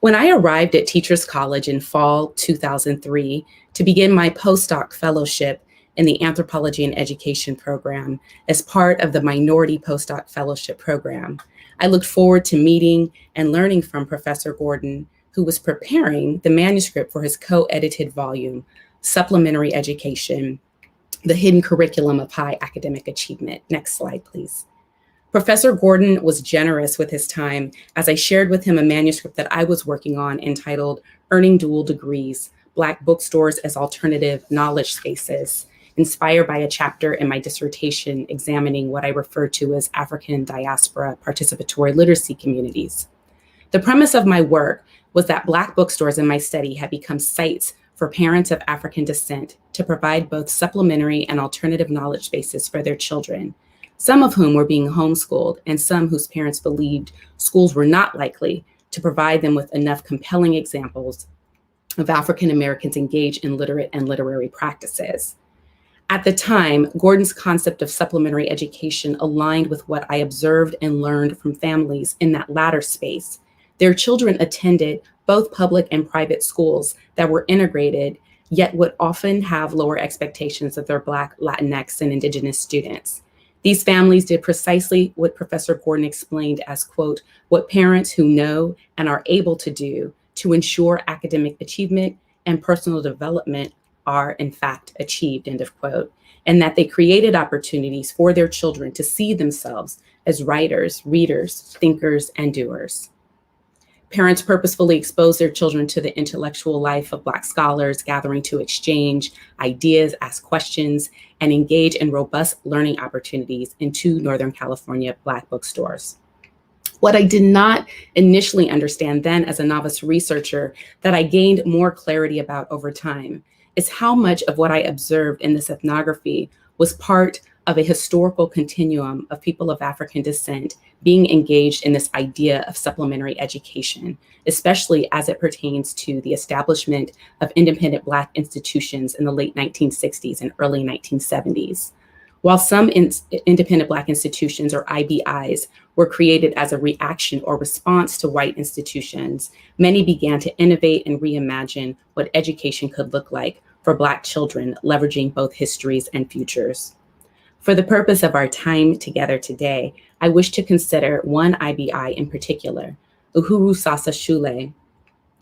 When I arrived at Teachers College in fall 2003 to begin my postdoc fellowship in the Anthropology and Education program as part of the Minority Postdoc Fellowship program, I looked forward to meeting and learning from Professor Gordon, who was preparing the manuscript for his co-edited volume, Supplementary Education, The Hidden Curriculum of High Academic Achievement. Next slide, please. Professor Gordon was generous with his time as I shared with him a manuscript that I was working on entitled Earning Dual Degrees, Black Bookstores as Alternative Knowledge Spaces, inspired by a chapter in my dissertation examining what I refer to as African diaspora participatory literacy communities. The premise of my work was that Black bookstores in my study had become sites for parents of African descent to provide both supplementary and alternative knowledge spaces for their children, some of whom were being homeschooled and some whose parents believed schools were not likely to provide them with enough compelling examples of African Americans engaged in literate and literary practices. At the time, Gordon's concept of supplementary education aligned with what I observed and learned from families in that latter space. Their children attended both public and private schools that were integrated, yet would often have lower expectations of their Black, Latinx, and Indigenous students. These families did precisely what Professor Gordon explained as, quote, what parents who know and are able to do to ensure academic achievement and personal development are in fact achieved, end of quote, and that they created opportunities for their children to see themselves as writers, readers, thinkers, and doers. Parents purposefully expose their children to the intellectual life of Black scholars, gathering to exchange ideas, ask questions, and engage in robust learning opportunities in 2 Northern California Black bookstores. What I did not initially understand then as a novice researcher that I gained more clarity about over time is how much of what I observed in this ethnography was part of a historical continuum of people of African descent being engaged in this idea of supplementary education, especially as it pertains to the establishment of independent Black institutions in the late 1960s and early 1970s. While some independent Black institutions, or IBIs, were created as a reaction or response to white institutions, many began to innovate and reimagine what education could look like for Black children, leveraging both histories and futures. For the purpose of our time together today, I wish to consider one IBI in particular, Uhuru Sasa Shule,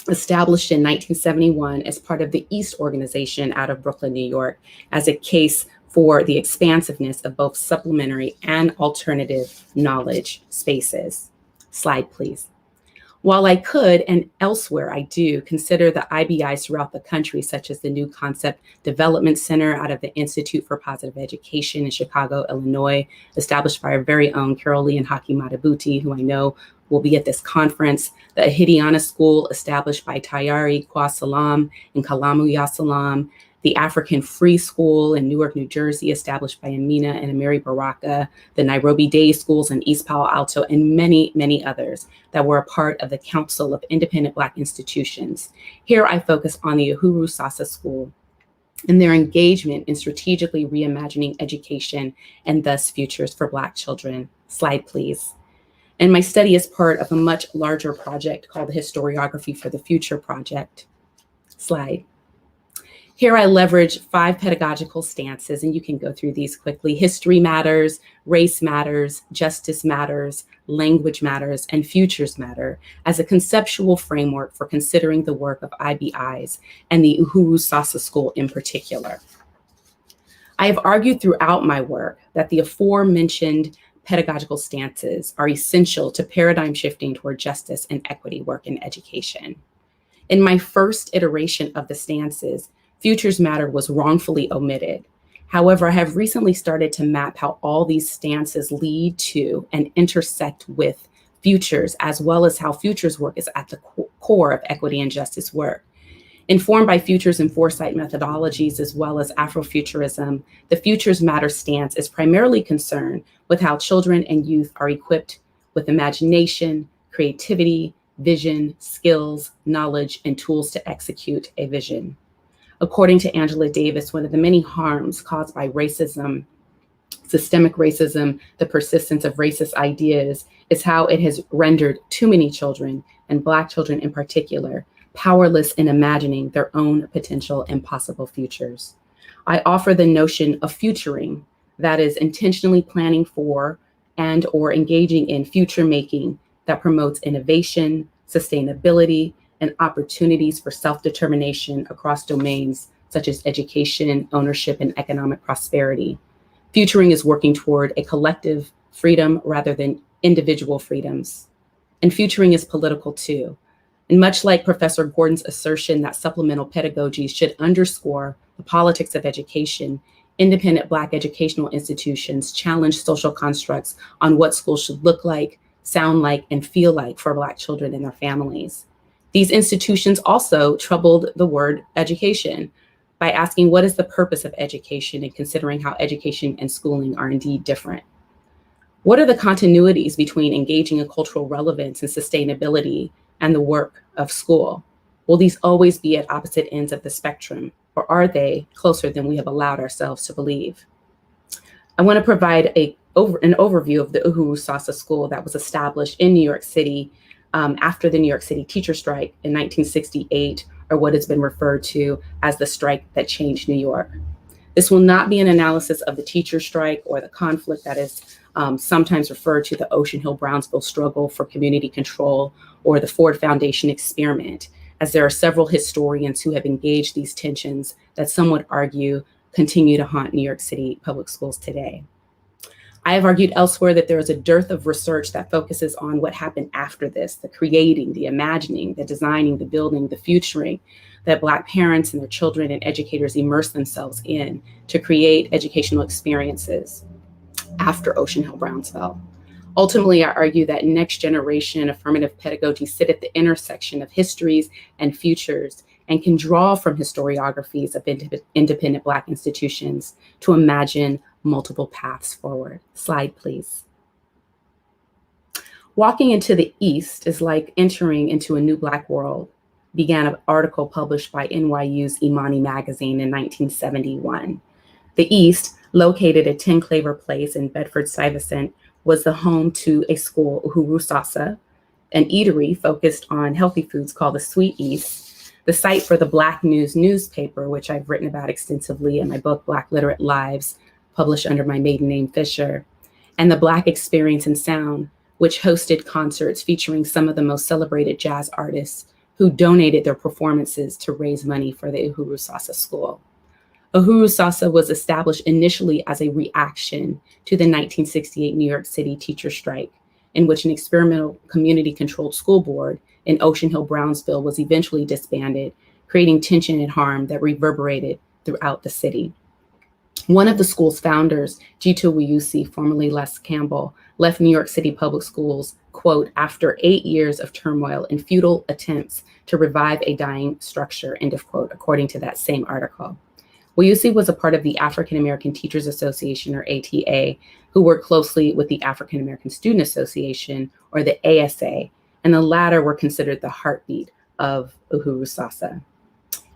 established in 1971 as part of the East Organization out of Brooklyn, New York, as a case for the expansiveness of both supplementary and alternative knowledge spaces. Slide, please. While I could, and elsewhere I do, consider the IBIs throughout the country, such as the New Concept Development Center out of the Institute for Positive Education in Chicago, Illinois, established by our very own Carolee and Haki Madabuti, who I know will be at this conference, the Hidiana School established by Tayari Kwasalam and Kalamu Yasalam, the African Free School in Newark, New Jersey, established by Amina and Amiri Baraka, the Nairobi Day Schools in East Palo Alto, and many, many others that were a part of the Council of Independent Black Institutions. Here I focus on the Uhuru Sasa School and their engagement in strategically reimagining education and thus futures for Black children. Slide, please. And my study is part of a much larger project called the Historiography for the Future project. Slide. Here I leverage 5 pedagogical stances, and you can go through these quickly. History matters, race matters, justice matters, language matters, and futures matter as a conceptual framework for considering the work of IBIs and the Uhuru Sasa School in particular. I have argued throughout my work that the aforementioned pedagogical stances are essential to paradigm shifting toward justice and equity work in education. In my first iteration of the stances, futures matter was wrongfully omitted. However, I have recently started to map how all these stances lead to and intersect with futures, as well as how futures work is at the core of equity and justice work. Informed by futures and foresight methodologies, as well as Afrofuturism, the Futures Matter stance is primarily concerned with how children and youth are equipped with imagination, creativity, vision, skills, knowledge, and tools to execute a vision. According to Angela Davis, one of the many harms caused by racism, systemic racism, the persistence of racist ideas, is how it has rendered too many children, and Black children in particular, powerless in imagining their own potential and possible futures. I offer the notion of futuring, that is intentionally planning for and or engaging in future making that promotes innovation, sustainability, and opportunities for self-determination across domains such as education, ownership, and economic prosperity. Futuring is working toward a collective freedom rather than individual freedoms. And futuring is political too. And much like Professor Gordon's assertion that supplemental pedagogies should underscore the politics of education, independent Black educational institutions challenge social constructs on what schools should look like, sound like, and feel like for Black children and their families. These institutions also troubled the word education by asking what is the purpose of education and considering how education and schooling are indeed different. What are the continuities between engaging in cultural relevance and sustainability and the work of school? Will these always be at opposite ends of the spectrum, or are they closer than we have allowed ourselves to believe? I want to provide an overview of the Uhuru Sasa School that was established in New York City after the New York City teacher strike in 1968, or what has been referred to as the strike that changed New York. This will not be an analysis of the teacher strike or the conflict that is sometimes referred to the Ocean Hill-Brownsville struggle for community control or the Ford Foundation experiment, as there are several historians who have engaged these tensions that some would argue continue to haunt New York City public schools today. I have argued elsewhere that there is a dearth of research that focuses on what happened after this, the creating, the imagining, the designing, the building, the futuring, that Black parents and their children and educators immerse themselves in to create educational experiences after Ocean Hill-Brownsville. Ultimately, I argue that next generation affirmative pedagogies sit at the intersection of histories and futures and can draw from historiographies of independent Black institutions to imagine multiple paths forward. Slide, please. Walking into the East is like entering into a new Black world, began an article published by NYU's Imani magazine in 1971. The East, located at 10 Claver Place in Bedford-Stuyvesant, was the home to a school, Uhuru Sasa, an eatery focused on healthy foods called the Sweet East, the site for the Black News newspaper, which I've written about extensively in my book, Black Literate Lives, published under my maiden name, Fisher, and the Black Experience and Sound, which hosted concerts featuring some of the most celebrated jazz artists who donated their performances to raise money for the Uhuru Sasa School. Uhuru Sasa was established initially as a reaction to the 1968 New York City teacher strike, in which an experimental community-controlled school board in Ocean Hill, Brownsville was eventually disbanded, creating tension and harm that reverberated throughout the city. One of the school's founders, Jitu Wiyusi, formerly Les Campbell, left New York City public schools, quote, after 8 years of turmoil and futile attempts to revive a dying structure, end of quote, according to that same article. Wiyusi was a part of the African American Teachers Association, or ATA, who worked closely with the African American Student Association, or the ASA, and the latter were considered the heartbeat of Uhuru Sasa.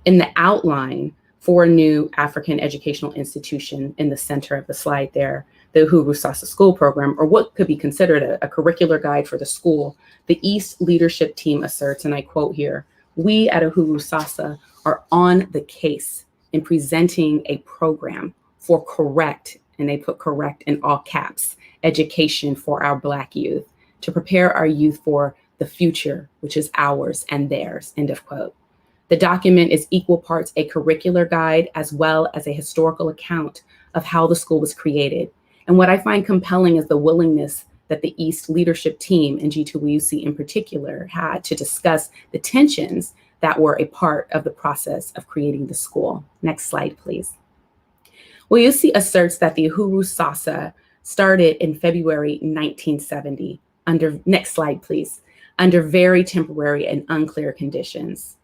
In the outline for a new African educational institution in the center of the slide there, the Uhuru Sasa School Program, or what could be considered a curricular guide for the school, the East leadership team asserts, and I quote here, "We at Uhuru Sasa are on the case in presenting a program for correct," and they put correct in all caps, "education for our Black youth, to prepare our youth for the future, which is ours and theirs," end of quote. The document is equal parts a curricular guide as well as a historical account of how the school was created. And what I find compelling is the willingness that the East leadership team, and Jitu Wiyusi in particular, had to discuss the tensions that were a part of the process of creating the school. Next slide, please. Wiyusi asserts that the Uhuru Sasa started in February 1970 next slide, please, under very temporary and unclear conditions.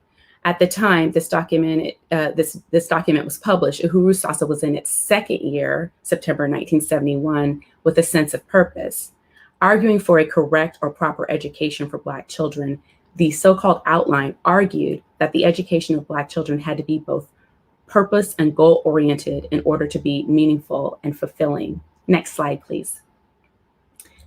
At the time this document was published, Uhuru Sasa was in its second year, September 1971, with a sense of purpose. Arguing for a correct or proper education for Black children, the so-called outline argued that the education of Black children had to be both purpose and goal-oriented in order to be meaningful and fulfilling. Next slide, please.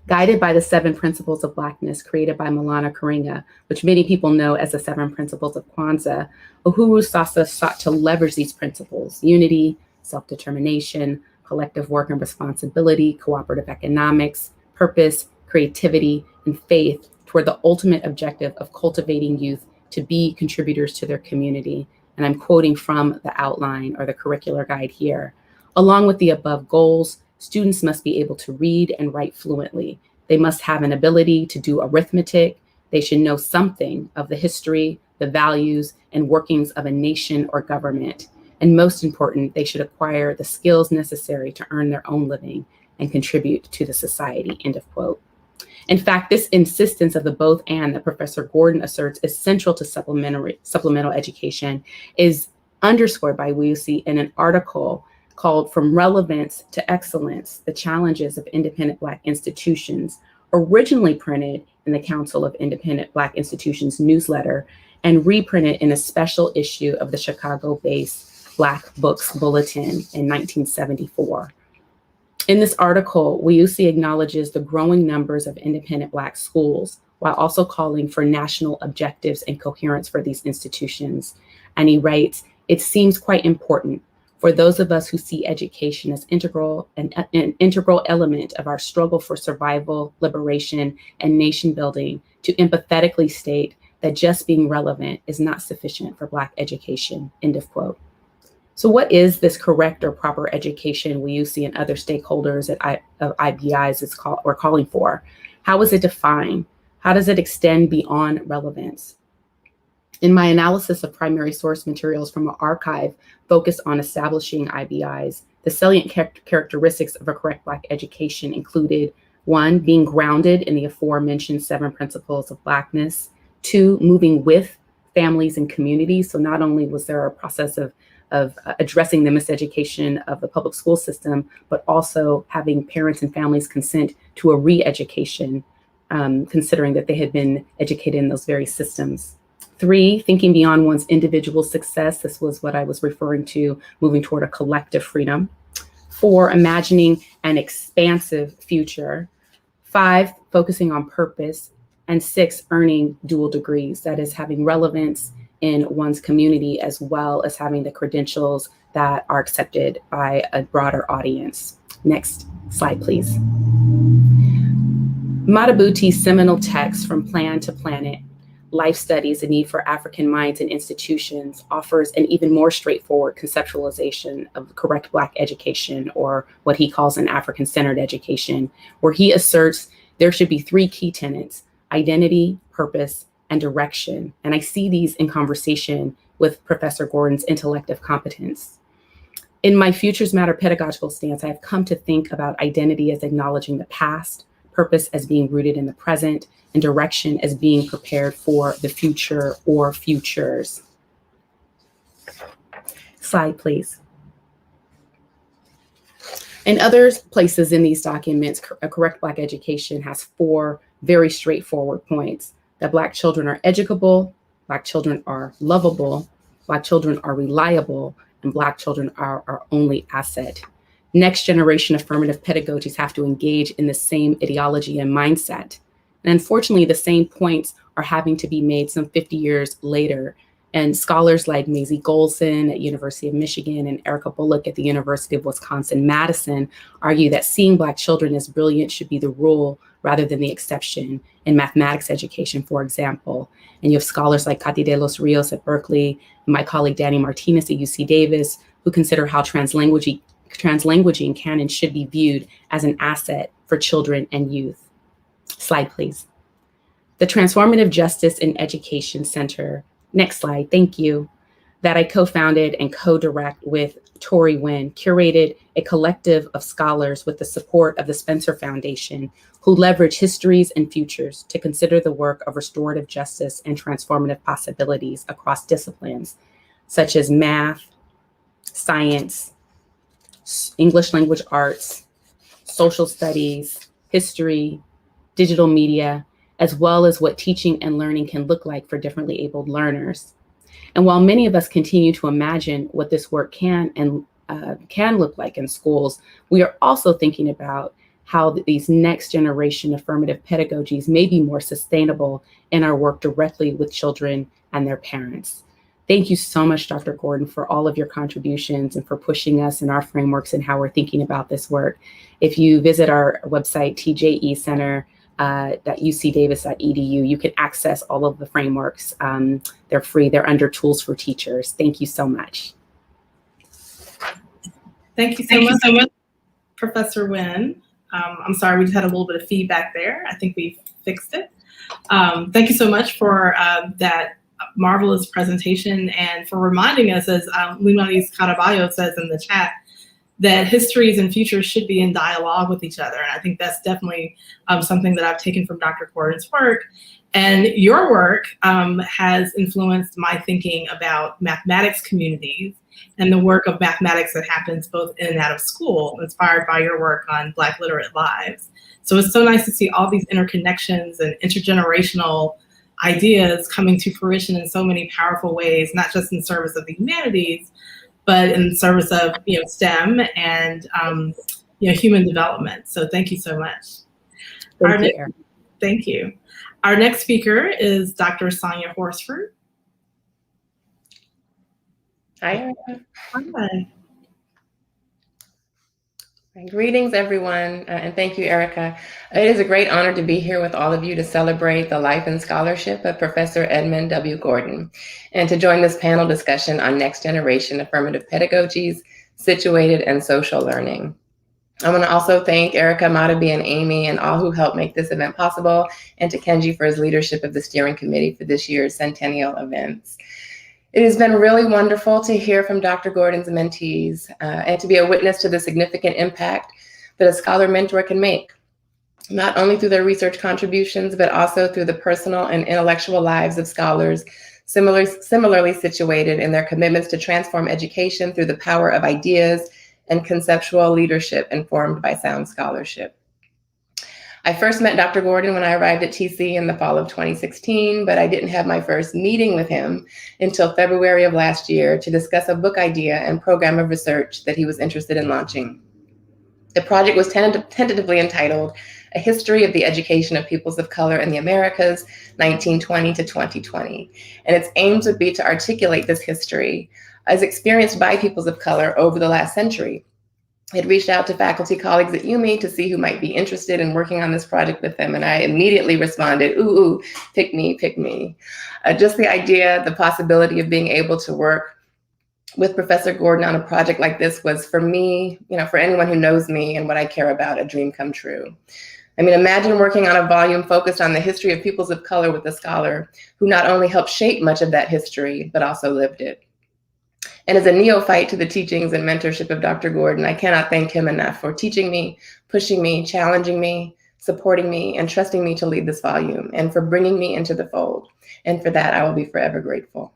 Guided by the 7 principles of Blackness created by Maulana Karenga, which many people know as the 7 principles of Kwanzaa, Uhuru Sasa sought to leverage these principles: unity, self-determination, collective work and responsibility, cooperative economics, purpose, creativity, and faith toward the ultimate objective of cultivating youth to be contributors to their community. And I'm quoting from the outline or the curricular guide here. Along with the above goals, students must be able to read and write fluently. They must have an ability to do arithmetic. They should know something of the history, the values, and workings of a nation or government. And most important, they should acquire the skills necessary to earn their own living and contribute to the society, end of quote. In fact, this insistence of the both and that Professor Gordon asserts is central to supplemental education is underscored by Wiyusi in an article called From Relevance to Excellence, The Challenges of Independent Black Institutions, originally printed in the Council of Independent Black Institutions newsletter and reprinted in a special issue of the Chicago-based Black Books Bulletin in 1974. In this article, Wiyusi acknowledges the growing numbers of independent Black schools, while also calling for national objectives and coherence for these institutions. And he writes, "It seems quite important for those of us who see education as an integral element of our struggle for survival, liberation, and nation building to empathetically state that just being relevant is not sufficient for Black education," end of quote. So what is this correct or proper education Wiyusi and other stakeholders of IBIs are calling for? How is it defined? How does it extend beyond relevance? In my analysis of primary source materials from an archive focused on establishing IBIs, the salient characteristics of a correct Black education included: 1, being grounded in the aforementioned 7 principles of Blackness; 2, moving with families and communities. So not only was there a process of addressing the miseducation of the public school system, but also having parents and families consent to a re-education, considering that they had been educated in those very systems. 3, thinking beyond one's individual success. This was what I was referring to, moving toward a collective freedom. 4, imagining an expansive future. 5, focusing on purpose. And 6, earning dual degrees, that is having relevance in one's community as well as having the credentials that are accepted by a broader audience. Next slide, please. Madabuti's seminal text, From Plan to Planet, Life Studies, the Need for African Minds and Institutions, offers an even more straightforward conceptualization of correct Black education, or what he calls an African-centered education, where he asserts there should be three key tenets: identity, purpose, and direction. And I see these in conversation with Professor Gordon's intellective competence. In my Futures Matter pedagogical stance, I have come to think about identity as acknowledging the past, purpose as being rooted in the present, and direction as being prepared for the future or futures. Slide, please. In other places in these documents, a correct Black education has four very straightforward points: that Black children are educable, Black children are lovable, Black children are reliable, and Black children are our only asset. Next generation affirmative pedagogies have to engage in the same ideology and mindset. And unfortunately, the same points are having to be made some 50 years later. And scholars like Maisie Golson at University of Michigan and Erica Bullock at the University of Wisconsin-Madison argue that seeing Black children as brilliant should be the rule rather than the exception in mathematics education, for example. And you have scholars like Katy de los Rios at Berkeley and my colleague Danny Martinez at UC Davis, who consider how translanguaging can and should be viewed as an asset for children and youth. Slide, please. The Transformative Justice in Education Center, next slide, thank you, that I co-founded and co-direct with Tori Nguyen, curated a collective of scholars with the support of the Spencer Foundation, who leverage histories and futures to consider the work of restorative justice and transformative possibilities across disciplines, such as math, science, English language arts, social studies, history, digital media, as well as what teaching and learning can look like for differently abled learners. And while many of us continue to imagine what this work can look like in schools, we are also thinking about how these next generation affirmative pedagogies may be more sustainable in our work directly with children and their parents. Thank you so much, Dr. Gordon, for all of your contributions and for pushing us in our frameworks and how we're thinking about this work. If you visit our website, tjecenter.ucdavis.edu, you can access all of the frameworks. They're free, they're under Tools for Teachers. Thank you so much. Thank you so much, Professor Nguyen. I'm sorry, we just had a little bit of feedback there. I think we fixed it. Thank you so much for that marvelous presentation and for reminding us, as Lunanis Caraballo says in the chat, that histories and futures should be in dialogue with each other. And I think that's definitely something that I've taken from Dr. Gordon's work. And your work has influenced my thinking about mathematics communities and the work of mathematics that happens both in and out of school, inspired by your work on Black literate lives. So it's so nice to see all these interconnections and intergenerational ideas coming to fruition in so many powerful ways, not just in service of the humanities, but in service of STEM and human development. So thank you so much. Thank you. Our next speaker is Dr. Sonia Horsford. Hi. Hi. Greetings, everyone, and thank you, Erica. It is a great honor to be here with all of you to celebrate the life and scholarship of Professor Edmund W. Gordon, and to join this panel discussion on next generation affirmative pedagogies, situated and social learning. I want to also thank Erica, Matabi, and Amy, and all who helped make this event possible, and to Kenji for his leadership of the steering committee for this year's Centennial events. It has been really wonderful to hear from Dr. Gordon's mentees and to be a witness to the significant impact that a scholar mentor can make, not only through their research contributions, but also through the personal and intellectual lives of scholars similarly situated in their commitments to transform education through the power of ideas and conceptual leadership informed by sound scholarship. I first met Dr. Gordon when I arrived at TC in the fall of 2016, but I didn't have my first meeting with him until February of last year to discuss a book idea and program of research that he was interested in launching. The project was tentatively entitled A History of the Education of Peoples of Color in the Americas, 1920 to 2020. And its aims would be to articulate this history as experienced by peoples of color over the last century, I had reached out to faculty colleagues at UME to see who might be interested in working on this project with them, and I immediately responded, ooh, pick me, pick me. Just the idea, the possibility of being able to work with Professor Gordon on a project like this was, for me, for anyone who knows me and what I care about, a dream come true. I mean, imagine working on a volume focused on the history of peoples of color with a scholar who not only helped shape much of that history, but also lived it. And as a neophyte to the teachings and mentorship of Dr. Gordon, I cannot thank him enough for teaching me, pushing me, challenging me, supporting me, and trusting me to lead this volume, and for bringing me into the fold. And for that, I will be forever grateful.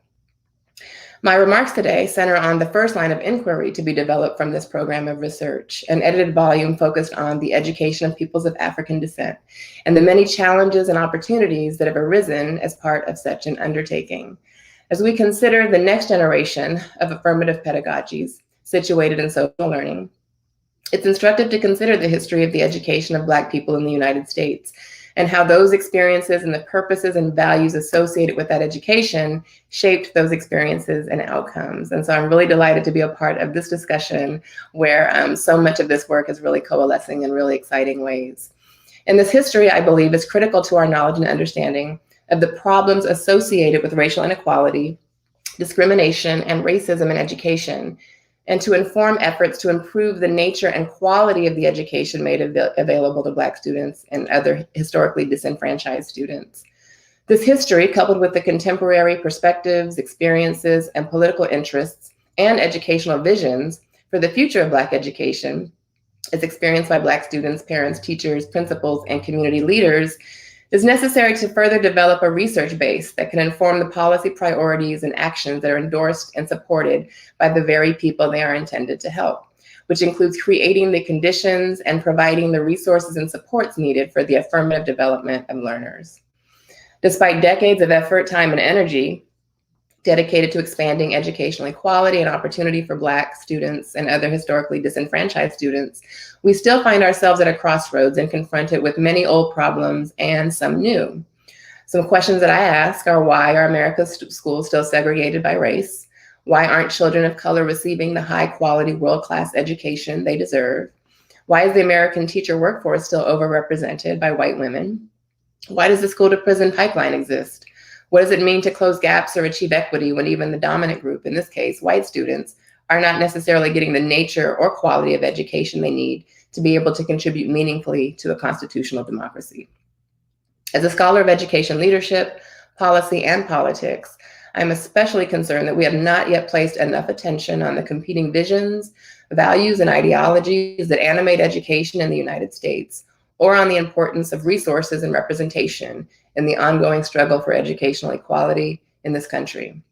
My remarks today center on the first line of inquiry to be developed from this program of research, an edited volume focused on the education of peoples of African descent, and the many challenges and opportunities that have arisen as part of such an undertaking. As we consider the next generation of affirmative pedagogies situated in social learning, it's instructive to consider the history of the education of Black people in the United States and how those experiences and the purposes and values associated with that education shaped those experiences and outcomes. And so I'm really delighted to be a part of this discussion where so much of this work is really coalescing in really exciting ways. And this history, I believe, is critical to our knowledge and understanding of the problems associated with racial inequality, discrimination, and racism in education, and to inform efforts to improve the nature and quality of the education made available to Black students and other historically disenfranchised students. This history, coupled with the contemporary perspectives, experiences, and political interests and educational visions for the future of Black education, as experienced by Black students, parents, teachers, principals, and community leaders, is necessary to further develop a research base that can inform the policy priorities and actions that are endorsed and supported by the very people they are intended to help, which includes creating the conditions and providing the resources and supports needed for the affirmative development of learners. Despite decades of effort, time, and energy dedicated to expanding educational equality and opportunity for Black students and other historically disenfranchised students, we still find ourselves at a crossroads and confronted with many old problems and some new. Some questions that I ask are, why are America's schools still segregated by race? Why aren't children of color receiving the high quality world-class education they deserve? Why is the American teacher workforce still overrepresented by white women? Why does the school to prison pipeline exist? What does it mean to close gaps or achieve equity when even the dominant group, in this case, white students, are not necessarily getting the nature or quality of education they need to be able to contribute meaningfully to a constitutional democracy? As a scholar of education leadership, policy, and politics, I'm especially concerned that we have not yet placed enough attention on the competing visions, values, and ideologies that animate education in the United States, or on the importance of resources and representation in the ongoing struggle for educational equality in this country.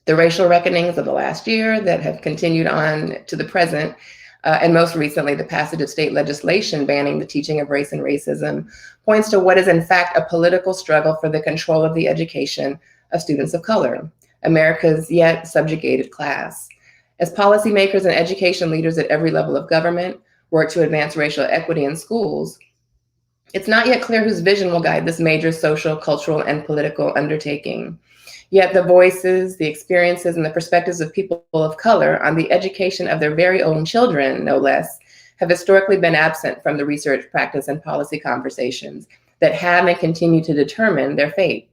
The racial reckonings of the last year that have continued on to the present, and most recently the passage of state legislation banning the teaching of race and racism, points to what is in fact a political struggle for the control of the education of students of color, America's yet subjugated class. As policymakers and education leaders at every level of government work to advance racial equity in schools, it's not yet clear whose vision will guide this major social, cultural, and political undertaking. Yet the voices, the experiences, and the perspectives of people of color on the education of their very own children, no less, have historically been absent from the research, practice, and policy conversations that have and continue to determine their fate.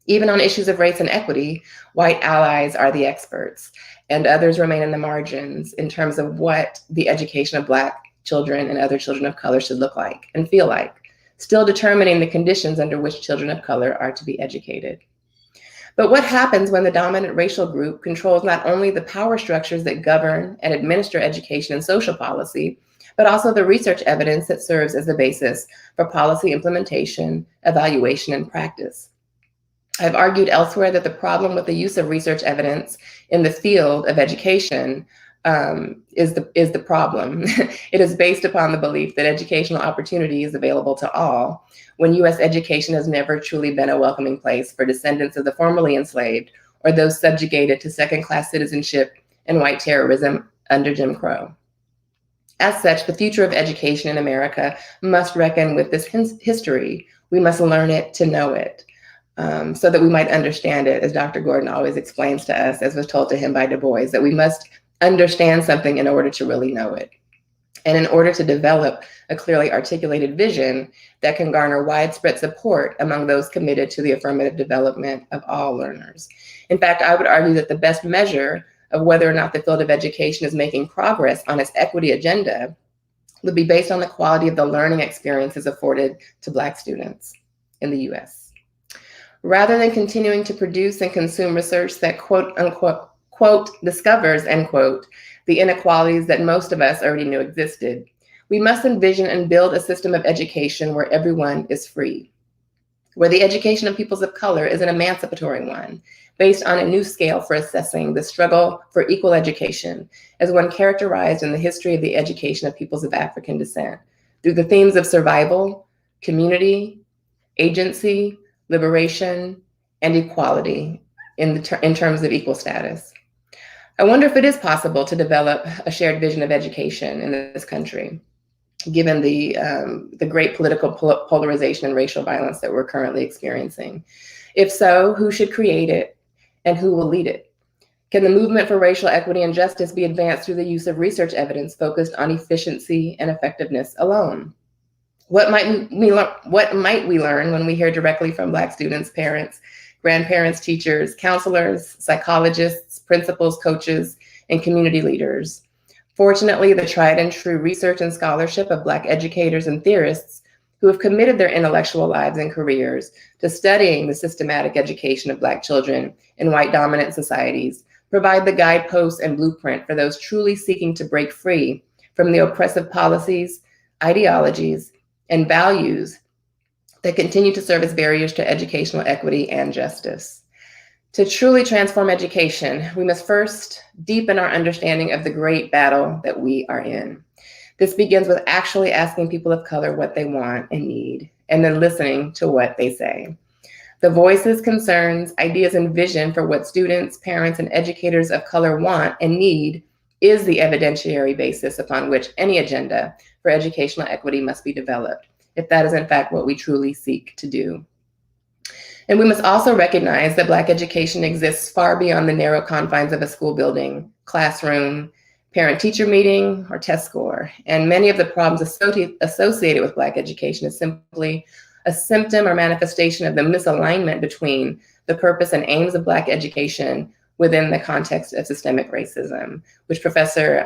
Even on issues of race and equity, white allies are the experts, and others remain in the margins in terms of what the education of Black children and other children of color should look like and feel like, still determining the conditions under which children of color are to be educated. But what happens when the dominant racial group controls not only the power structures that govern and administer education and social policy, but also the research evidence that serves as the basis for policy implementation, evaluation, and practice? I've argued elsewhere that the problem with the use of research evidence in the field of education is the problem. It is based upon the belief that educational opportunity is available to all, when U.S. education has never truly been a welcoming place for descendants of the formerly enslaved or those subjugated to second-class citizenship and white terrorism under Jim Crow. As such, the future of education in America must reckon with this history. We must learn it to know it, so that we might understand it, as Dr. Gordon always explains to us, as was told to him by Du Bois, that we must understand something in order to really know it, and in order to develop a clearly articulated vision that can garner widespread support among those committed to the affirmative development of all learners. In fact, I would argue that the best measure of whether or not the field of education is making progress on its equity agenda would be based on the quality of the learning experiences afforded to Black students in the US. Rather than continuing to produce and consume research that quote unquote, quote, discovers, end quote, the inequalities that most of us already knew existed, we must envision and build a system of education where everyone is free, where the education of peoples of color is an emancipatory one, based on a new scale for assessing the struggle for equal education as one characterized in the history of the education of peoples of African descent through the themes of survival, community, agency, liberation, and equality in terms of equal status. I wonder if it is possible to develop a shared vision of education in this country, given the great political polarization and racial violence that we're currently experiencing. If so, who should create it and who will lead it? Can the movement for racial equity and justice be advanced through the use of research evidence focused on efficiency and effectiveness alone? What might we learn when we hear directly from Black students, parents, grandparents, teachers, counselors, psychologists, principals, coaches, and community leaders? Fortunately, the tried and true research and scholarship of Black educators and theorists who have committed their intellectual lives and careers to studying the systematic education of Black children in white dominant societies provide the guideposts and blueprint for those truly seeking to break free from the oppressive policies, ideologies, and values that continue to serve as barriers to educational equity and justice. To truly transform education, we must first deepen our understanding of the great battle that we are in. This begins with actually asking people of color what they want and need, and then listening to what they say. The voices, concerns, ideas, and vision for what students, parents, and educators of color want and need is the evidentiary basis upon which any agenda for educational equity must be developed, if that is in fact what we truly seek to do. And we must also recognize that Black education exists far beyond the narrow confines of a school building, classroom, parent-teacher meeting, or test score. And many of the problems associated with Black education is simply a symptom or manifestation of the misalignment between the purpose and aims of Black education within the context of systemic racism, which Professor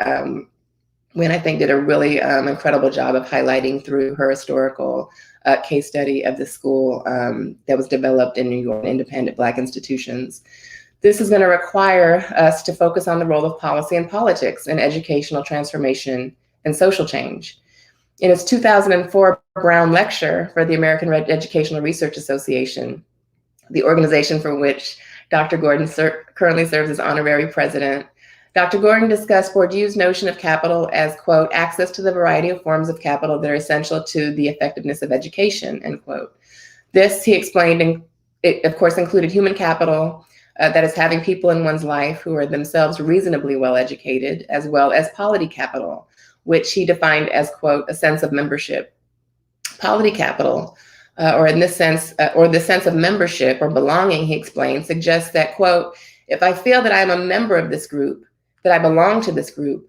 Nguyen, I think, did a really incredible job of highlighting through her historical case study of the school that was developed in New York, independent Black institutions. This is going to require us to focus on the role of policy and politics in educational transformation and social change. In his 2004 Brown Lecture for the American Educational Research Association, the organization for which Dr. Gordon currently serves as honorary president, Dr. Gordon discussed Bourdieu's notion of capital as, quote, access to the variety of forms of capital that are essential to the effectiveness of education, end quote. This, he explained, it of course included human capital, that is having people in one's life who are themselves reasonably well educated, as well as polity capital, which he defined as, quote, a sense of membership. Polity capital, or in this sense, or the sense of membership or belonging, he explained, suggests that, quote, if I feel that I'm a member of this group, that I belong to this group,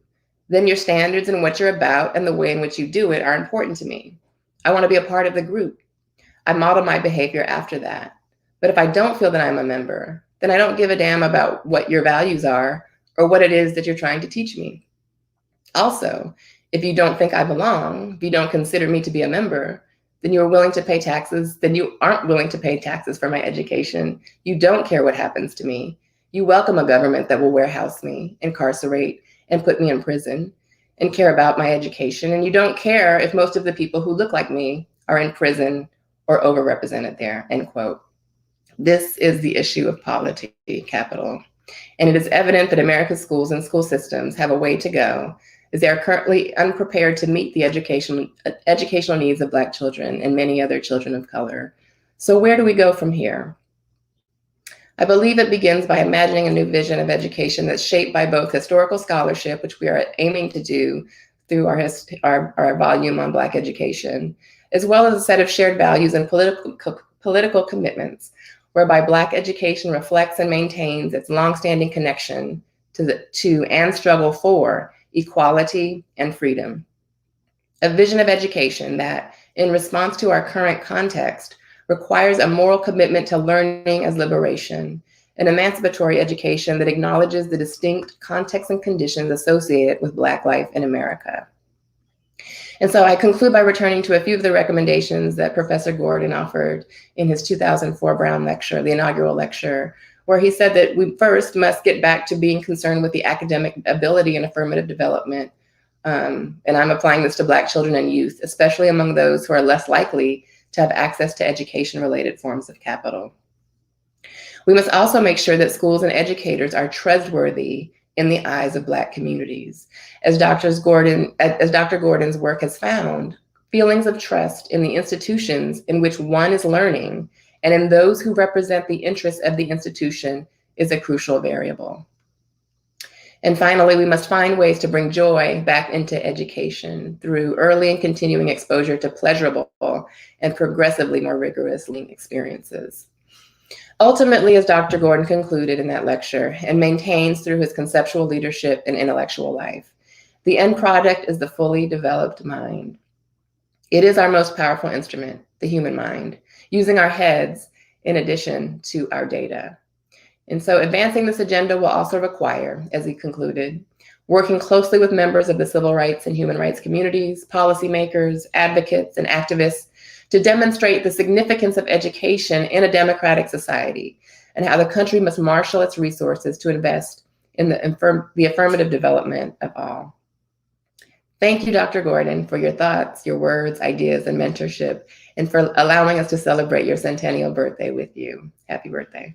then your standards and what you're about and the way in which you do it are important to me. I want to be a part of the group. I model my behavior after that. But if I don't feel that I'm a member, then I don't give a damn about what your values are or what it is that you're trying to teach me. Also, if you don't think I belong, if you don't consider me to be a member, then you are willing to pay taxes, then you aren't willing to pay taxes for my education. You don't care what happens to me. You welcome a government that will warehouse me, incarcerate, and put me in prison, and care about my education. And you don't care if most of the people who look like me are in prison or overrepresented there, end quote. This is the issue of polity capital. And it is evident that America's schools and school systems have a way to go, as they are currently unprepared to meet the educational needs of Black children and many other children of color. So where do we go from here? I believe it begins by imagining a new vision of education that's shaped by both historical scholarship, which we are aiming to do through our volume on Black education, as well as a set of shared values and political commitments, whereby Black education reflects and maintains its longstanding connection to and struggle for equality and freedom. A vision of education that, in response to our current context, requires a moral commitment to learning as liberation, an emancipatory education that acknowledges the distinct contexts and conditions associated with Black life in America. And so I conclude by returning to a few of the recommendations that Professor Gordon offered in his 2004 Brown lecture, the inaugural lecture, where he said that we first must get back to being concerned with the academic ability and affirmative development. And I'm applying this to Black children and youth, especially among those who are less likely to have access to education-related forms of capital. We must also make sure that schools and educators are trustworthy in the eyes of Black communities. As Dr. Gordon's work has found, feelings of trust in the institutions in which one is learning and in those who represent the interests of the institution is a crucial variable. And finally, we must find ways to bring joy back into education through early and continuing exposure to pleasurable and progressively more rigorous learning experiences. Ultimately, as Dr. Gordon concluded in that lecture and maintains through his conceptual leadership and intellectual life, the end product is the fully developed mind. It is our most powerful instrument, the human mind, using our heads in addition to our data. And so advancing this agenda will also require, as he concluded, working closely with members of the civil rights and human rights communities, policymakers, advocates, and activists to demonstrate the significance of education in a democratic society and how the country must marshal its resources to invest in the affirmative development of all. Thank you, Dr. Gordon, for your thoughts, your words, ideas, and mentorship, and for allowing us to celebrate your centennial birthday with you. Happy birthday.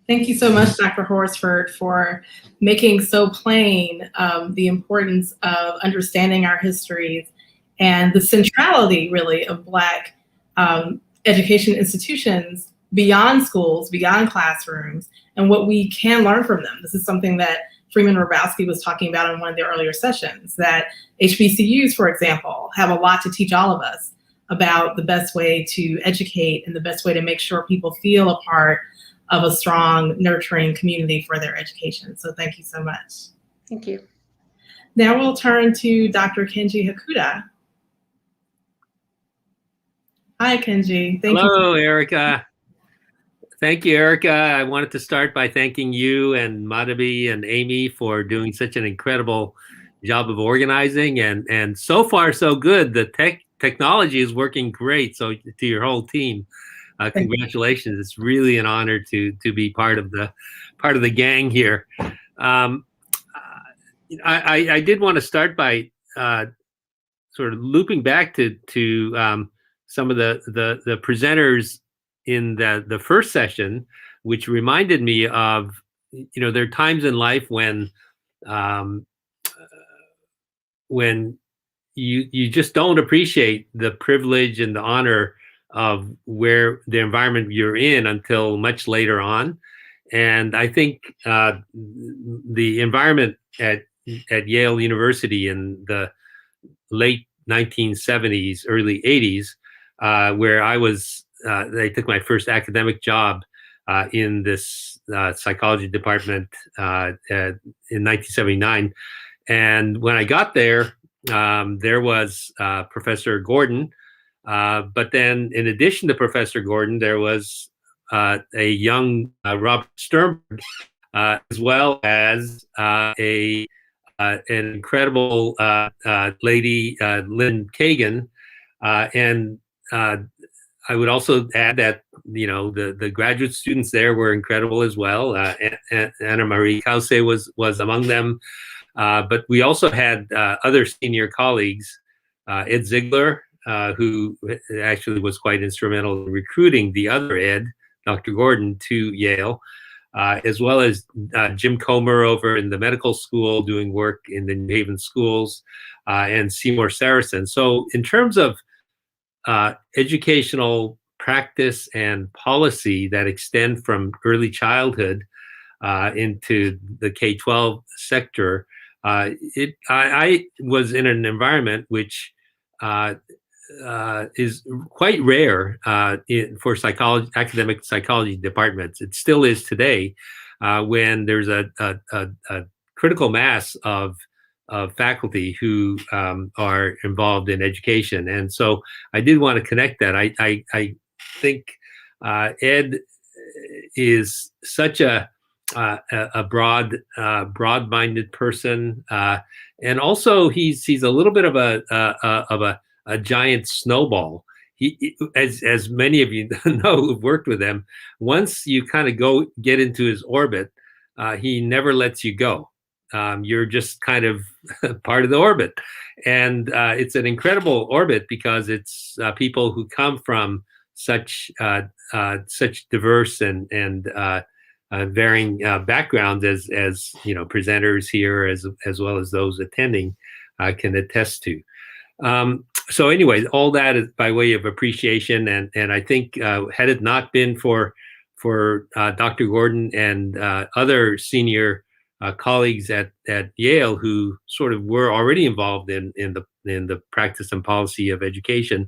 Thank you so much, Dr. Horsford, for making so plain the importance of understanding our histories and the centrality, really, of Black education institutions beyond schools, beyond classrooms, and what we can learn from them. This is something that Freeman Hrabowski was talking about in one of the earlier sessions, that HBCUs, for example, have a lot to teach all of us about the best way to educate and the best way to make sure people feel a part of a strong, nurturing community for their education. So thank you so much. Thank you. Now we'll turn to Dr. Kenji Hakuda. Hi, Kenji. Thank you. Hello, Erica. Thank you, Erica. I wanted to start by thanking you and Madhavi and Amy for doing such an incredible job of organizing, and so far so good. The technology is working great. So to your whole team, congratulations. It's really an honor to be part of the gang here. I did want to start by sort of looping back to some of the presenters in the first session, which reminded me of, there are times in life when you just don't appreciate the privilege and the honor of where the environment you're in until much later on. And I think the environment at Yale University in the late 1970s, early 80s, where I took my first academic job in this psychology department in 1979. And when I got there, there was Professor Gordon. But then in addition to Professor Gordon, there was a young Robert Sternberg, as well as an incredible lady, Lynn Kagan. And I would also add that, the graduate students there were incredible as well. Anna Marie Kause was among them. But we also had other senior colleagues, Ed Ziegler, who actually was quite instrumental in recruiting the other Ed, Dr. Gordon, to Yale, as well as Jim Comer over in the medical school doing work in the New Haven schools, and Seymour Saracen. So in terms of educational practice and policy that extend from early childhood into the K-12 sector, I was in an environment which is quite rare for academic psychology departments. It still is today. when there's a critical mass of faculty who are involved in education. And so I did want to connect that. I think Ed is such a broad-minded person, and also he's a little bit of a giant snowball. He, as many of you know who've worked with him, once you kind of get into his orbit, he never lets you go. You're just kind of part of the orbit, and it's an incredible orbit because it's people who come from such diverse and varying backgrounds as you know, presenters here as well as those attending can attest to. So anyway, all that is by way of appreciation, and I think had it not been for Dr. Gordon and other senior colleagues at Yale who sort of were already involved in the practice and policy of education,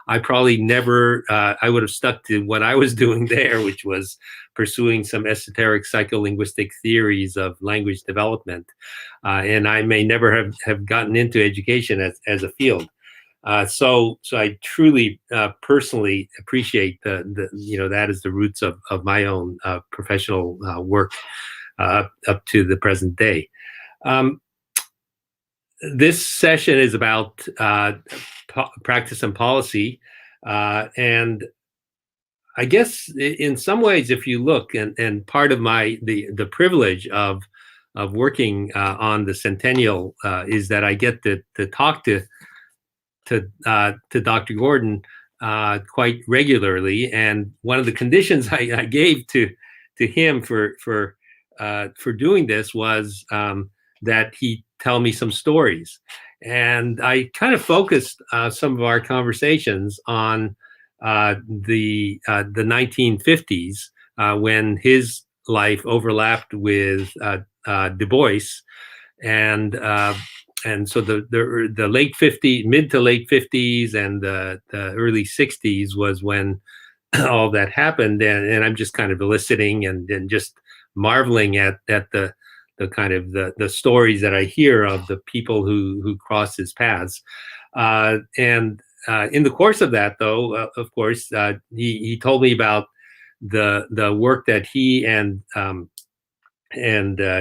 I probably never, I would have stuck to what I was doing there, which was pursuing some esoteric psycholinguistic theories of language development. And I may never have gotten into education as a field. So I truly personally appreciate that as the roots of my own professional work up to the present day. This session is about practice and policy, and I guess in some ways, if you look, and part of the privilege of working on the Centennial is that I get to talk to Dr. Gordon quite regularly, and one of the conditions I gave to him for doing this was that he tell me some stories. And I kind of focused some of our conversations on the 1950s when his life overlapped with Du Bois, and so the late 50s, mid to late 50s, and the early 60s was when all that happened. And I'm just kind of eliciting and just marveling at the kind of the stories that I hear of the people who crossed his paths. And in the course of that, though, of course, he told me about the work that he and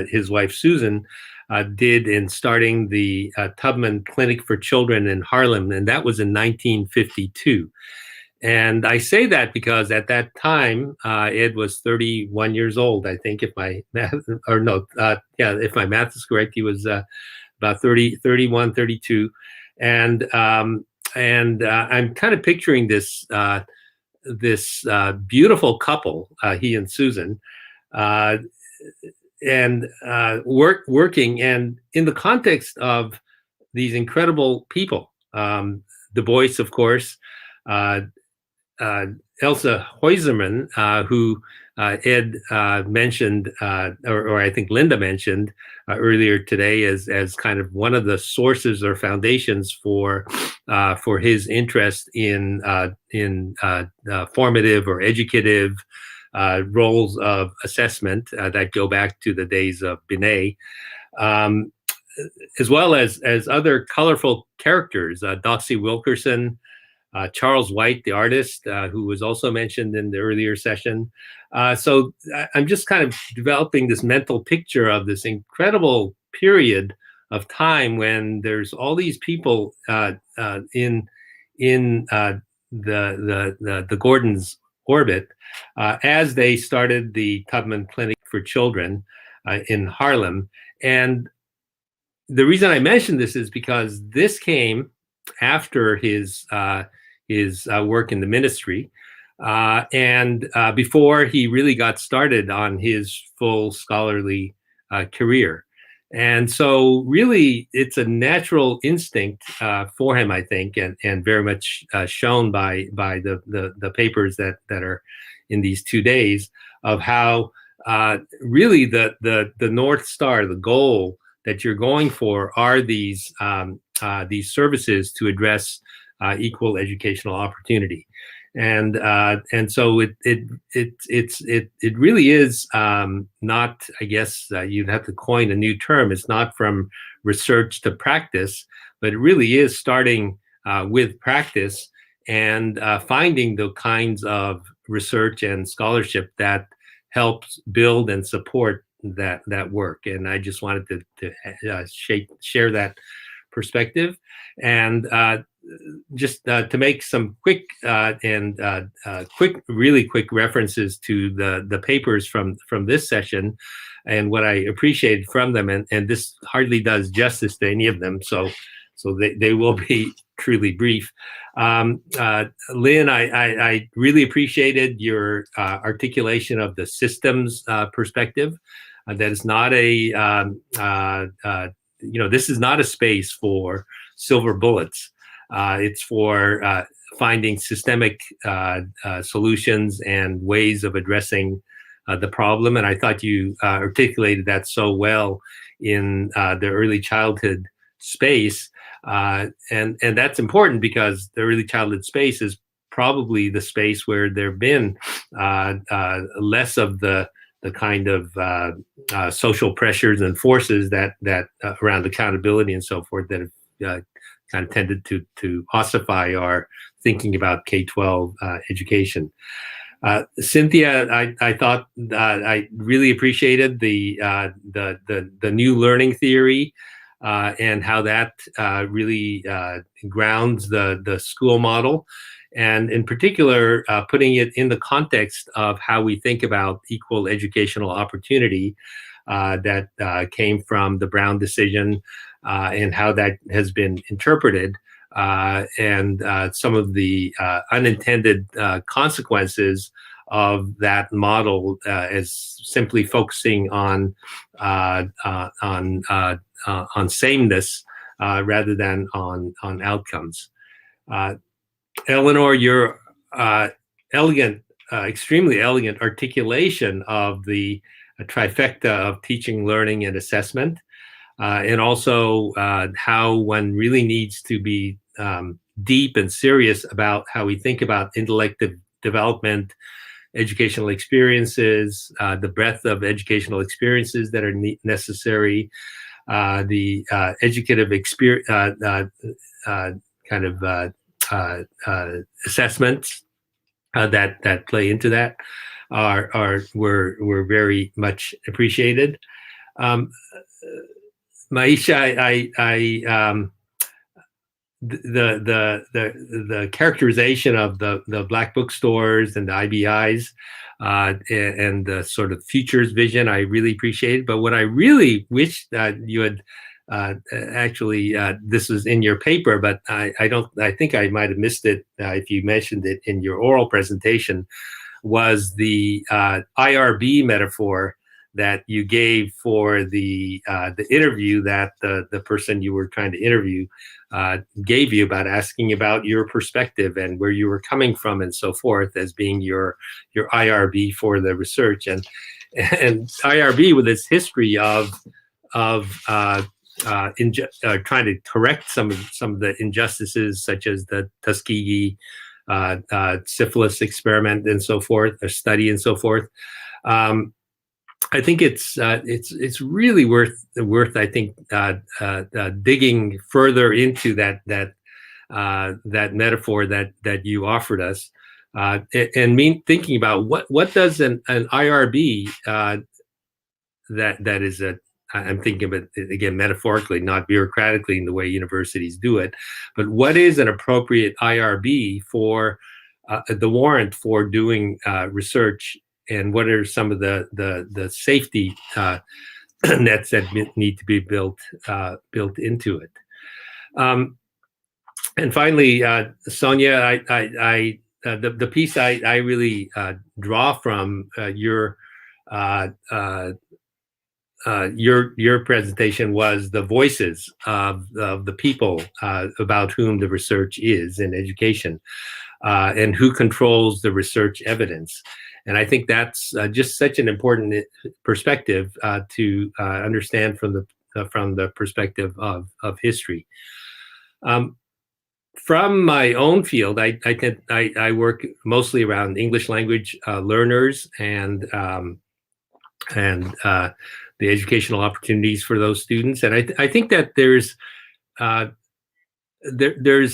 his wife Susan did in starting the Tubman Clinic for Children in Harlem, and that was in 1952. And I say that because at that time, Ed was 31 years old, I think, if my math, if my math is correct, he was about 31, 32. And I'm kind of picturing this beautiful couple, he and Susan, working, and in the context of these incredible people, Du Bois, of course, Elsa Heuserman, who Ed mentioned, or I think Linda mentioned earlier today, as kind of one of the sources or foundations for his interest in formative or educative roles of assessment that go back to the days of Binet, as well as other colorful characters, Doxy Wilkerson, Charles White, the artist, who was also mentioned in the earlier session. So I'm just kind of developing this mental picture of this incredible period of time when there's all these people in the Gordon's orbit as they started the Tubman Clinic for Children in Harlem. And the reason I mention this is because this came after his work in the ministry, and before he really got started on his full scholarly career. And so really it's a natural instinct for him, I think, and very much shown by the papers that are in these 2 days, of how really the North Star, the goal that you're going for, are these services to address equal educational opportunity. And so it really is not, I guess you'd have to coin a new term. It's not from research to practice, but it really is starting with practice and finding the kinds of research and scholarship that helps build and support that work. And I just wanted to share that perspective. And just to make some quick really quick references to the papers from this session and what I appreciated from them, and this hardly does justice to any of them, so they will be truly brief. Lynn, I really appreciated your articulation of the systems perspective. That is not this is not a space for silver bullets. It's for finding systemic solutions and ways of addressing the problem. And I thought you articulated that so well in the early childhood space. And that's important because the early childhood space is probably the space where there have been less of the kind of social pressures and forces that around accountability and so forth that have kind of tended to ossify our thinking about K-12 education. Cynthia, I thought I really appreciated the new learning theory and how that really grounds the school model, and in particular putting it in the context of how we think about equal educational opportunity that came from the Brown decision. And how that has been interpreted, and some of the unintended consequences of that model as simply focusing on sameness rather than on outcomes. Eleanor, your extremely elegant articulation of the trifecta of teaching, learning, and assessment. And also how one really needs to be deep and serious about how we think about intellective development, educational experiences, the breadth of educational experiences that are necessary, the educative experience, assessments that play into that were very much appreciated. Maisha, the characterization of the Black bookstores and the IBIs and the sort of futures vision, I really appreciated. But what I really wish that you had actually, this was in your paper, but I think I might have missed it if you mentioned it in your oral presentation, was the IRB metaphor that you gave for the interview that the person you were trying to interview gave you about asking about your perspective and where you were coming from and so forth as being your IRB for the research, and IRB with its history of trying to correct some of the injustices such as the Tuskegee syphilis experiment and so forth, or study and so forth. I think it's really worth I think digging further into that metaphor that you offered us, and thinking about what does an IRB that is I'm thinking of it again metaphorically, not bureaucratically in the way universities do it, but what is an appropriate IRB for the warrant for doing research, and what are some of the safety nets that need to be built into it. And finally, Sonia, the piece I really draw from your presentation was the voices of the people about whom the research is in education, and who controls the research evidence. And I think that's just such an important perspective to understand from the perspective of history. From my own field, I work mostly around English language learners and the educational opportunities for those students. And I think that there's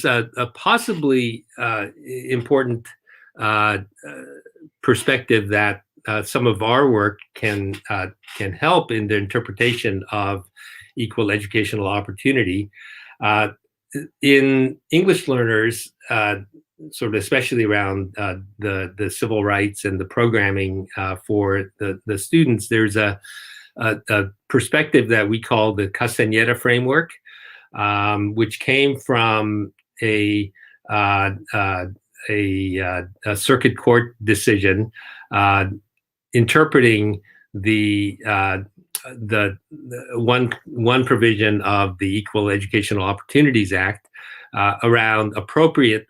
a possibly important perspective that some of our work can help in the interpretation of equal educational opportunity. In English learners, sort of especially around the civil rights and the programming for the students, there's a perspective that we call the Castañeda framework, which came from a circuit court decision interpreting the one provision of the Equal Educational Opportunities Act around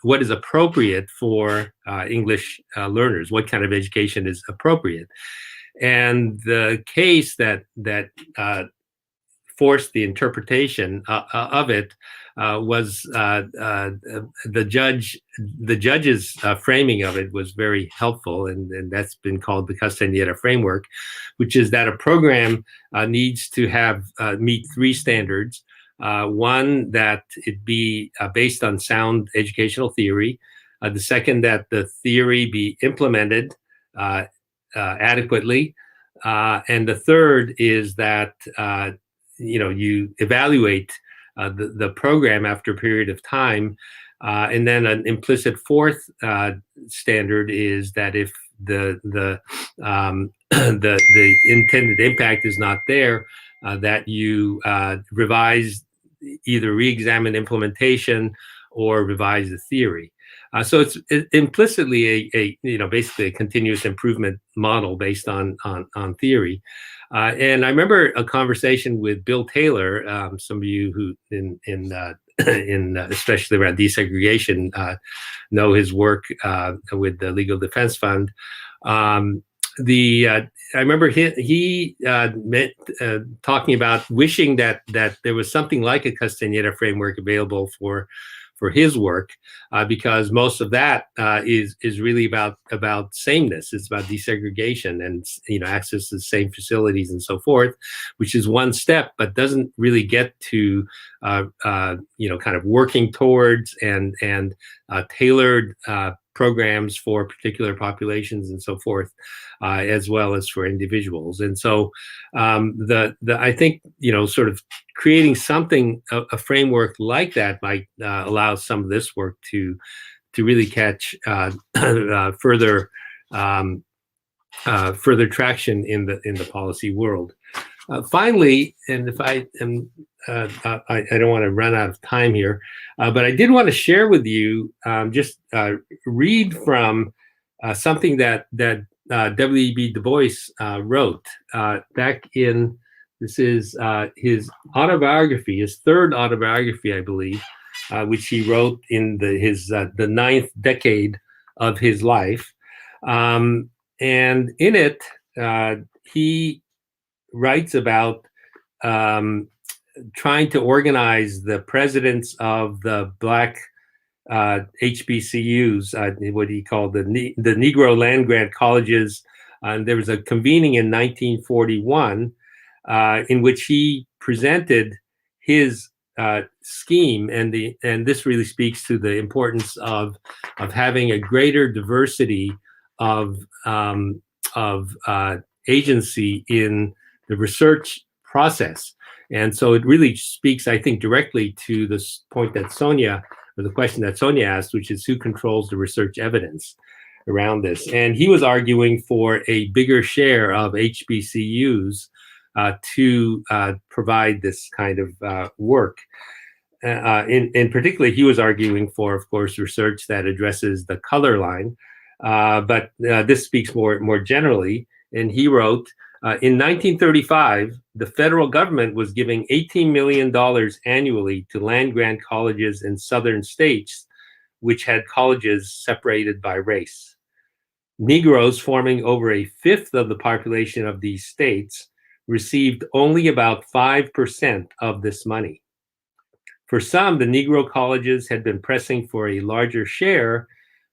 what is appropriate for English learners, what kind of education is appropriate. And the case that forced the interpretation of it was the judge's framing of it was very helpful, and that's been called the Castañeda framework, which is that a program needs to meet three standards. One, that it be based on sound educational theory. The second, that the theory be implemented adequately. And the third is that you evaluate the program after a period of time. And then an implicit fourth standard is that if the intended impact is not there, that you revise, either re-examine implementation or revise the theory. So it's implicitly basically a continuous improvement model based on theory. And I remember a conversation with Bill Taylor. Some of you who in especially around desegregation know his work with the Legal Defense Fund. I remember he talking about wishing that there was something like a Castañeda framework available for his work, because most of that is really about sameness. It's about desegregation and access to the same facilities and so forth, which is one step, but doesn't really get to kind of working towards and tailored programs for particular populations and so forth, as well as for individuals. And so I think sort of creating something, a framework like that might allow some of this work to really catch further traction in the policy world. Finally, and if I don't want to run out of time here, but I did want to share with you, just read from something that W.E.B. Du Bois wrote back in, this is his autobiography, his third autobiography, I believe, which he wrote in the ninth decade of his life. And in it, he writes about trying to organize the presidents of the Black HBCUs, what he called the Negro Land Grant Colleges. There was a convening in 1941 in which he presented his scheme, and this really speaks to the importance of having a greater diversity of agency in the research process. And so it really speaks, I think, directly to this point that Sonia, or the question that Sonia asked, which is who controls the research evidence around this. And he was arguing for a bigger share of HBCUs to provide this kind of work. In particular, he was arguing for, of course, research that addresses the color line. But this speaks more generally. And he wrote, in 1935, the federal government was giving $18 million annually to land-grant colleges in southern states, which had colleges separated by race. Negroes, forming over a fifth of the population of these states, received only about 5% of this money. For some, the Negro colleges had been pressing for a larger share,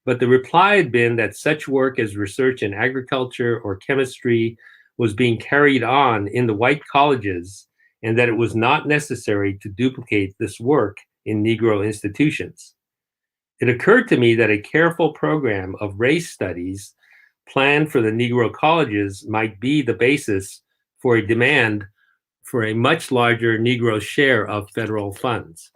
but the reply had been that such work as research in agriculture or chemistry was being carried on in the white colleges, and that it was not necessary to duplicate this work in Negro institutions. It occurred to me that a careful program of race studies planned for the Negro colleges might be the basis for a demand for a much larger Negro share of federal funds.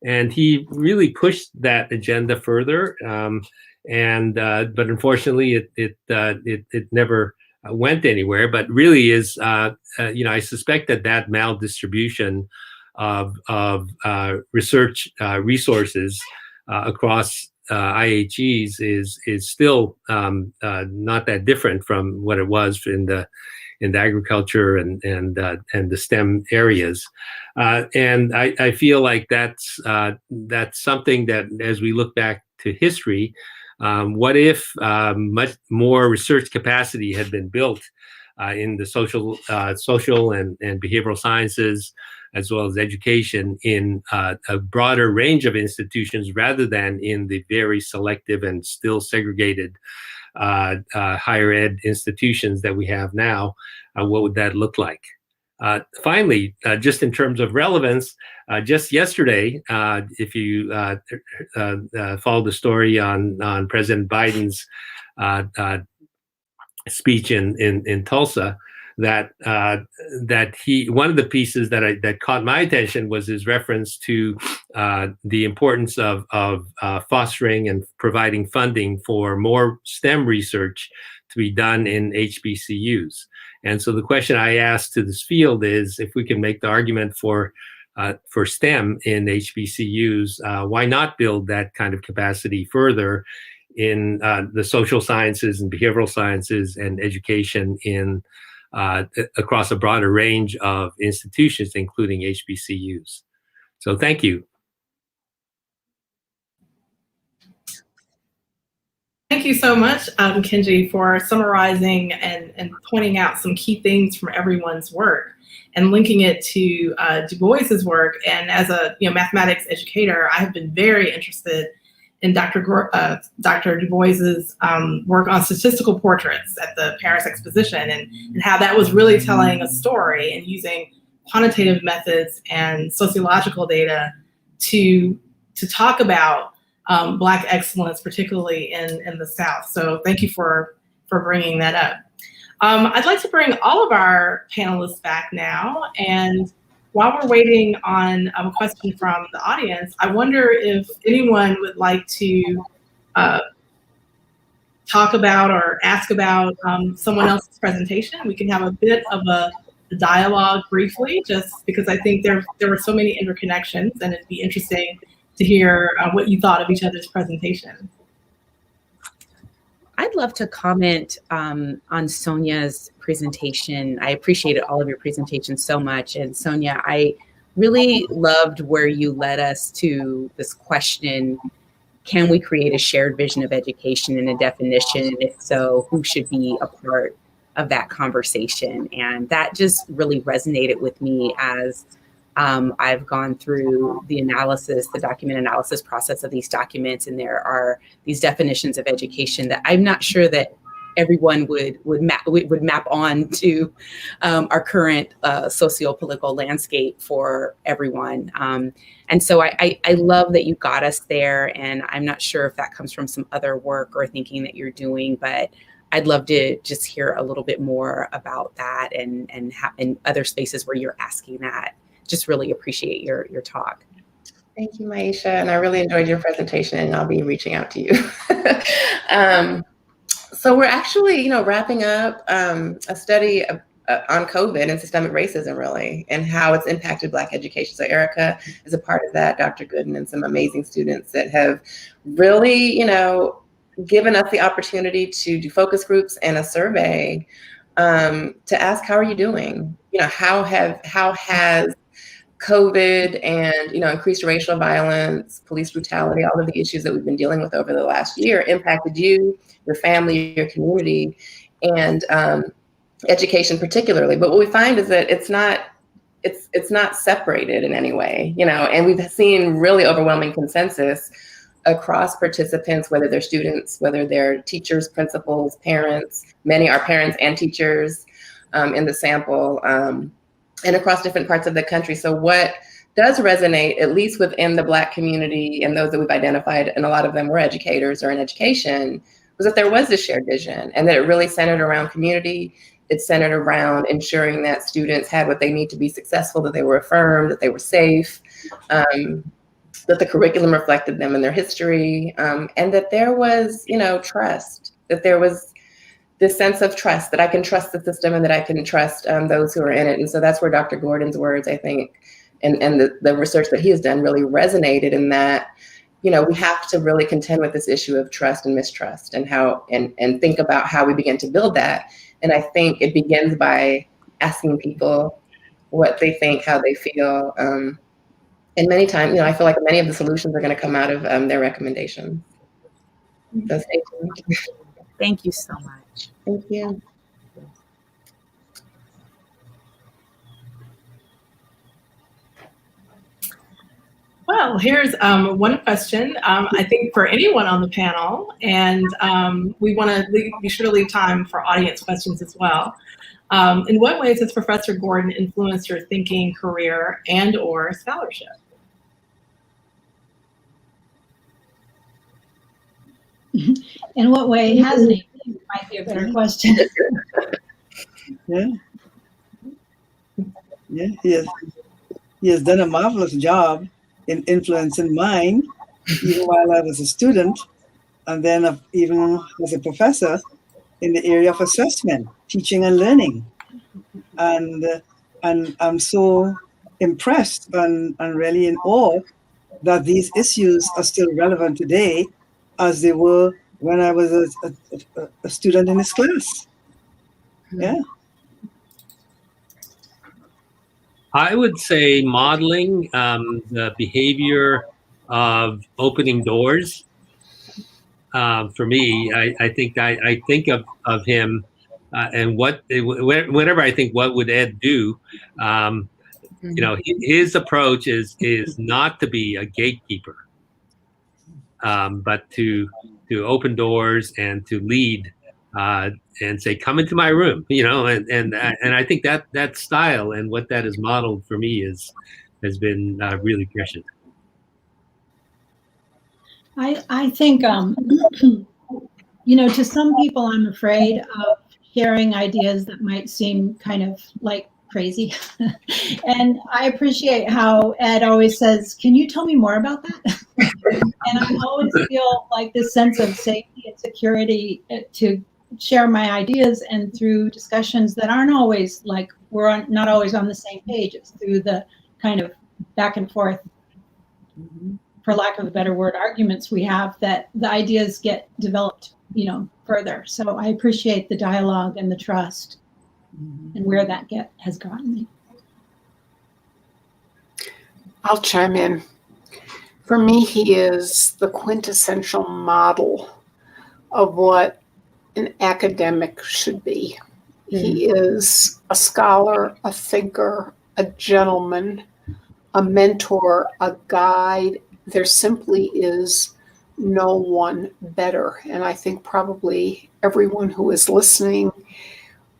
And he really pushed that agenda further, but unfortunately, it never went anywhere. But really, is I suspect that maldistribution of research resources across IHEs is still not that different from what it was in the agriculture and the STEM areas, and I feel like that's something that, as we look back to history, what if much more research capacity had been built in the social and behavioral sciences, as well as education, in a broader range of institutions rather than in the very selective and still segregated higher ed institutions that we have now? What would that look like? Finally, just in terms of relevance, just yesterday, if you followed the story on President Biden's speech in Tulsa, that one of the pieces that caught my attention was his reference to the importance of fostering and providing funding for more STEM research to be done in HBCUs. And so the question I asked to this field is, if we can make the argument for STEM in HBCUs, why not build that kind of capacity further in the social sciences and behavioral sciences and education in across a broader range of institutions, including HBCUs. So thank you. Thank you so much, Kenji, for summarizing and pointing out some key things from everyone's work and linking it to Du Bois's work. And as a mathematics educator, I have been very interested in Dr. Du Bois's work on statistical portraits at the Paris Exposition, and how that was really telling a story and using quantitative methods and sociological data to talk about Black excellence, particularly in the South. So thank you for bringing that up. I'd like to bring all of our panelists back now. And while we're waiting on a question from the audience, I wonder if anyone would like to talk about or ask about someone else's presentation. We can have a bit of a dialogue briefly, just because I think there were so many interconnections, and it'd be interesting to hear what you thought of each other's presentation. I'd love to comment on Sonia's presentation. I appreciated all of your presentations so much. And Sonia, I really loved where you led us to this question: can we create a shared vision of education and a definition? And if so, who should be a part of that conversation? And that just really resonated with me as I've gone through the document analysis process of these documents, and there are these definitions of education that I'm not sure that everyone would map on to our current socio-political landscape for everyone. And so I love that you got us there, and I'm not sure if that comes from some other work or thinking that you're doing, but I'd love to just hear a little bit more about that and other spaces where you're asking that. Just really appreciate your talk. Thank you, Maisha, and I really enjoyed your presentation, and I'll be reaching out to you. So we're actually, wrapping up a study on COVID and systemic racism, really, and how it's impacted Black education. So Erica is a part of that, Dr. Gooden, and some amazing students that have really, given us the opportunity to do focus groups and a survey to ask, how are you doing? How has COVID and increased racial violence, police brutality, all of the issues that we've been dealing with over the last year impacted you, your family, your community, and education particularly. But what we find is that it's not it's not separated in any way, you know, and we've seen really overwhelming consensus across participants, whether they're students, whether they're teachers, principals, parents. Many are parents and teachers in the sample, and across different parts of the country. So what does resonate, at least within the Black community and those that we've identified, and a lot of them were educators or in education, was that there was this shared vision and that it really centered around community. It's centered around ensuring that students had what they need to be successful, that they were affirmed, that they were safe, that the curriculum reflected them and their history, and that there was, you know, trust, that there was this sense of trust, that I can trust the system and that I can trust those who are in it. And so that's where Dr. Gordon's words, I think, and the research that he has done really resonated in that, you know, we have to really contend with this issue of trust and mistrust and how, and think about how we begin to build that. And I think it begins by asking people what they think, how they feel. And many times, you know, I feel like many of the solutions are going to come out of their recommendations. So stay tuned. Thank you so much. Thank you. Well, here's one question, I think for anyone on the panel, and we want to be sure to leave time for audience questions as well. In what ways has Professor Gordon influenced your thinking, career, and or scholarship? In what way hasn't he? Might be a better question. Yeah. Yeah, he has done a marvelous job in influencing mine, even while I was a student, and then even as a professor in the area of assessment, teaching and learning. And I'm so impressed and really in awe that these issues are still relevant today as they were when I was a student in his class. Yeah. I would say modeling the behavior of opening doors. For me, I think of him and whenever I think what would Ed do, you know, his approach is not to be a gatekeeper, but to open doors and to lead and say, come into my room, you know, and I think that style and what that has modeled for me has been really precious. I think, you know, to some people, I'm afraid of sharing ideas that might seem kind of like crazy. And I appreciate how Ed always says, can you tell me more about that? And I always feel like this sense of safety and security to share my ideas, and through discussions that aren't always like, not always on the same page. It's through the kind of back and forth, for lack of a better word, arguments we have, that the ideas get developed, you know, further. So I appreciate the dialogue and the trust and where that has gotten me. I'll chime in. For me, he is the quintessential model of what an academic should be. He is a scholar, a thinker, a gentleman, a mentor, a guide. There simply is no one better. And I think probably everyone who is listening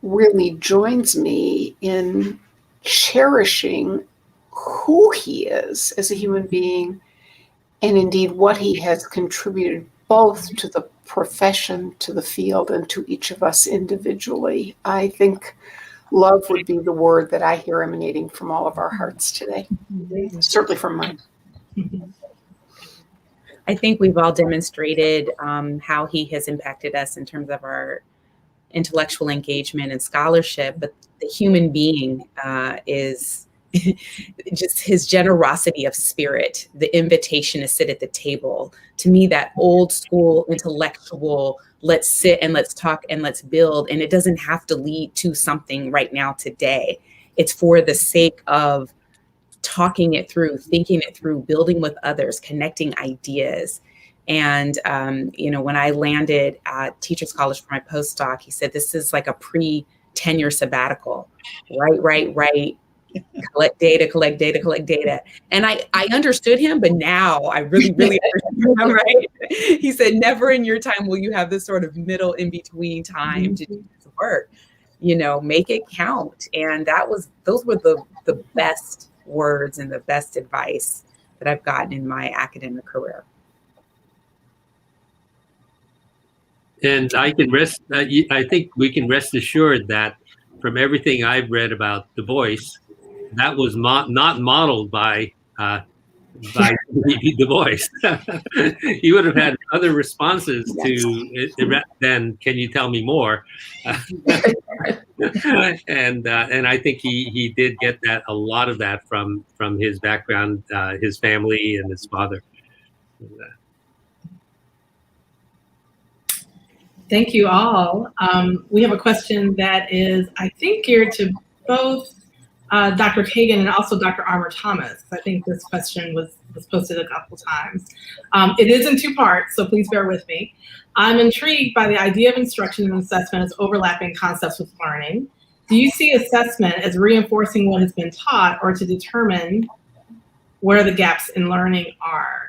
really joins me in cherishing who he is as a human being, and indeed what he has contributed both to the profession, to the field, and to each of us individually. I think love would be the word that I hear emanating from all of our hearts today, certainly from mine. I think we've all demonstrated how he has impacted us in terms of our intellectual engagement and scholarship, but the human being is just his generosity of spirit, the invitation to sit at the table. To me, that old school intellectual, let's sit and let's talk and let's build, and it doesn't have to lead to something right now today. It's for the sake of talking it through, thinking it through, building with others, connecting ideas. And, you know, when I landed at Teachers College for my postdoc, he said, this is like a pre-tenure sabbatical, write, collect data, collect data, collect data. And I understood him, but now I really, really understand him, right? He said, never in your time will you have this sort of middle in between time to do this work. You know, make it count. And those were the best words and the best advice that I've gotten in my academic career. And I think we can rest assured that from everything I've read about Du Bois, that was not modeled by Du Bois. He would have had other responses to than "Can you tell me more?" And I think he did get a lot of that from his background, his family, and his father. Thank you all. We have a question that is, I think, geared to both Dr. Kagan and also Dr. Armour Thomas. I think this question was posted a couple times. It is in two parts, so please bear with me. I'm intrigued by the idea of instruction and assessment as overlapping concepts with learning. Do you see assessment as reinforcing what has been taught or to determine where the gaps in learning are?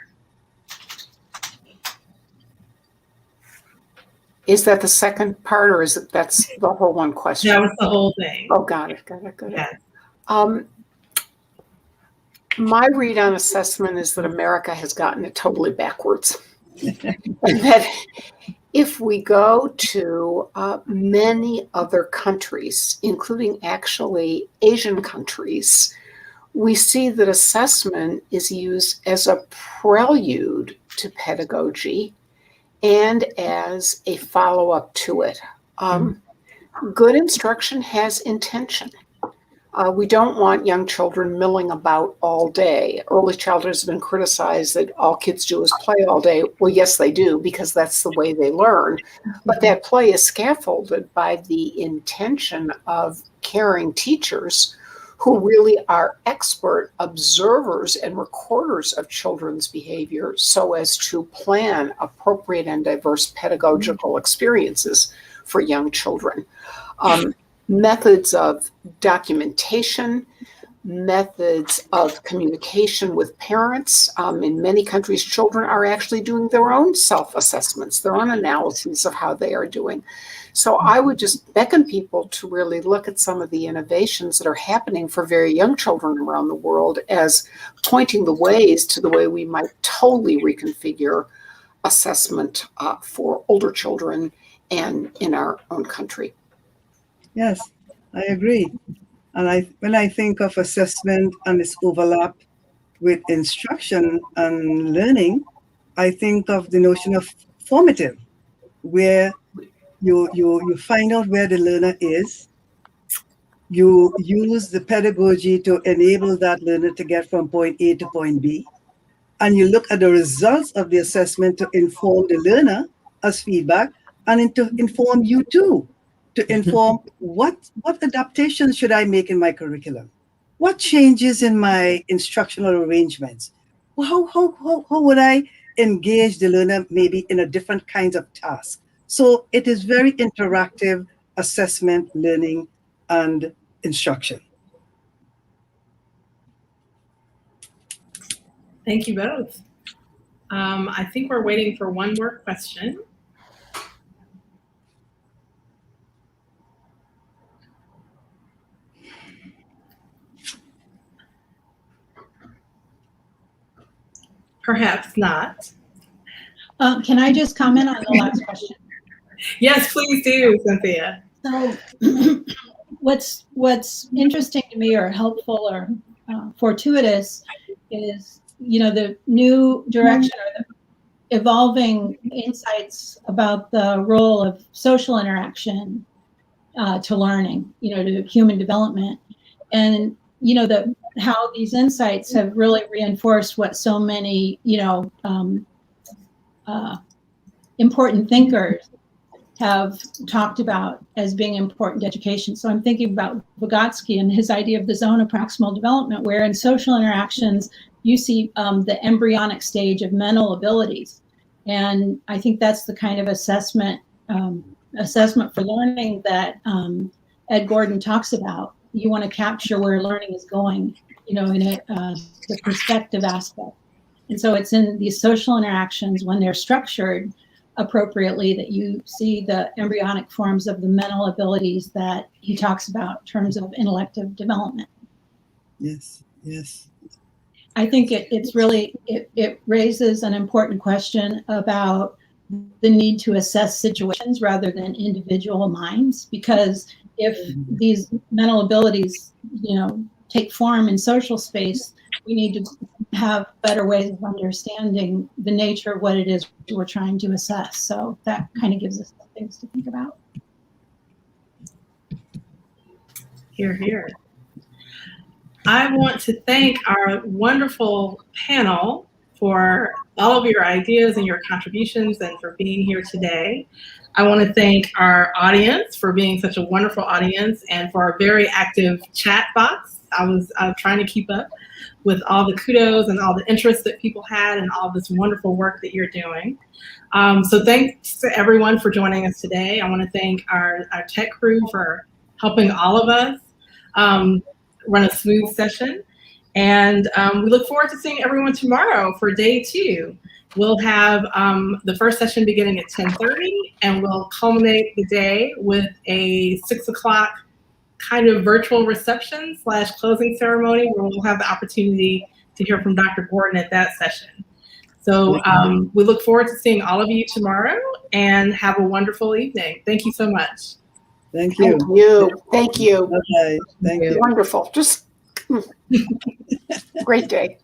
Is that the second part, or is it that's the whole one question? That was the whole thing. Oh, got it. Yes. My read on assessment is that America has gotten it totally backwards. And that if we go to many other countries, including actually Asian countries, we see that assessment is used as a prelude to pedagogy and as a follow-up to it. Good instruction has intention. We don't want young children milling about all day. Early childhood has been criticized that all kids do is play all day. Well, yes, they do, because that's the way they learn. But that play is scaffolded by the intention of caring teachers who really are expert observers and recorders of children's behavior so as to plan appropriate and diverse pedagogical experiences for young children. Methods of documentation, methods of communication with parents. In many countries, children are actually doing their own self-assessments, their own analyses of how they are doing. So I would just beckon people to really look at some of the innovations that are happening for very young children around the world as pointing the ways to the way we might totally reconfigure assessment for older children and in our own country. Yes, I agree. And when I think of assessment and its overlap with instruction and learning, I think of the notion of formative, where you find out where the learner is, you use the pedagogy to enable that learner to get from point A to point B, and you look at the results of the assessment to inform the learner as feedback and to inform you too, to inform what adaptations should I make in my curriculum? What changes in my instructional arrangements? Well, how would I engage the learner maybe in a different kinds of task? So it is very interactive assessment, learning, and instruction. Thank you both. I think we're waiting for one more question. Perhaps not. Can I just comment on the last question? Yes, please do, Cynthia. So what's interesting to me or helpful or fortuitous is, the new direction or the evolving insights about the role of social interaction to learning, to human development. And, how these insights have really reinforced what so many, important thinkers have talked about as being important to education. So I'm thinking about Vygotsky and his idea of the zone of proximal development, where in social interactions, you see the embryonic stage of mental abilities. And I think that's the kind of assessment for learning that Ed Gordon talks about. you want to capture where learning is going, in the perspective aspect. And so it's in these social interactions when they're structured appropriately that you see the embryonic forms of the mental abilities that he talks about in terms of intellective development. Yes, yes. I think it raises an important question about the need to assess situations rather than individual minds, because if these mental abilities, take form in social space, we need to have better ways of understanding the nature of what it is we're trying to assess. So that kind of gives us some things to think about. Hear, hear. I want to thank our wonderful panel for all of your ideas and your contributions and for being here today. I want to thank our audience for being such a wonderful audience and for our very active chat box. I was trying to keep up with all the kudos and all the interest that people had and all this wonderful work that you're doing. So thanks to everyone for joining us today. I want to thank our tech crew for helping all of us run a smooth session. And we look forward to seeing everyone tomorrow for day 2. We'll have the first session beginning at 10:30, and we'll culminate the day with a 6 o'clock kind of virtual reception / closing ceremony where we'll have the opportunity to hear from Dr. Gordon at that session. So we look forward to seeing all of you tomorrow, and have a wonderful evening. Thank you so much. Thank you. Thank you. Thank you. Okay. Thank you. Wonderful. Just great day.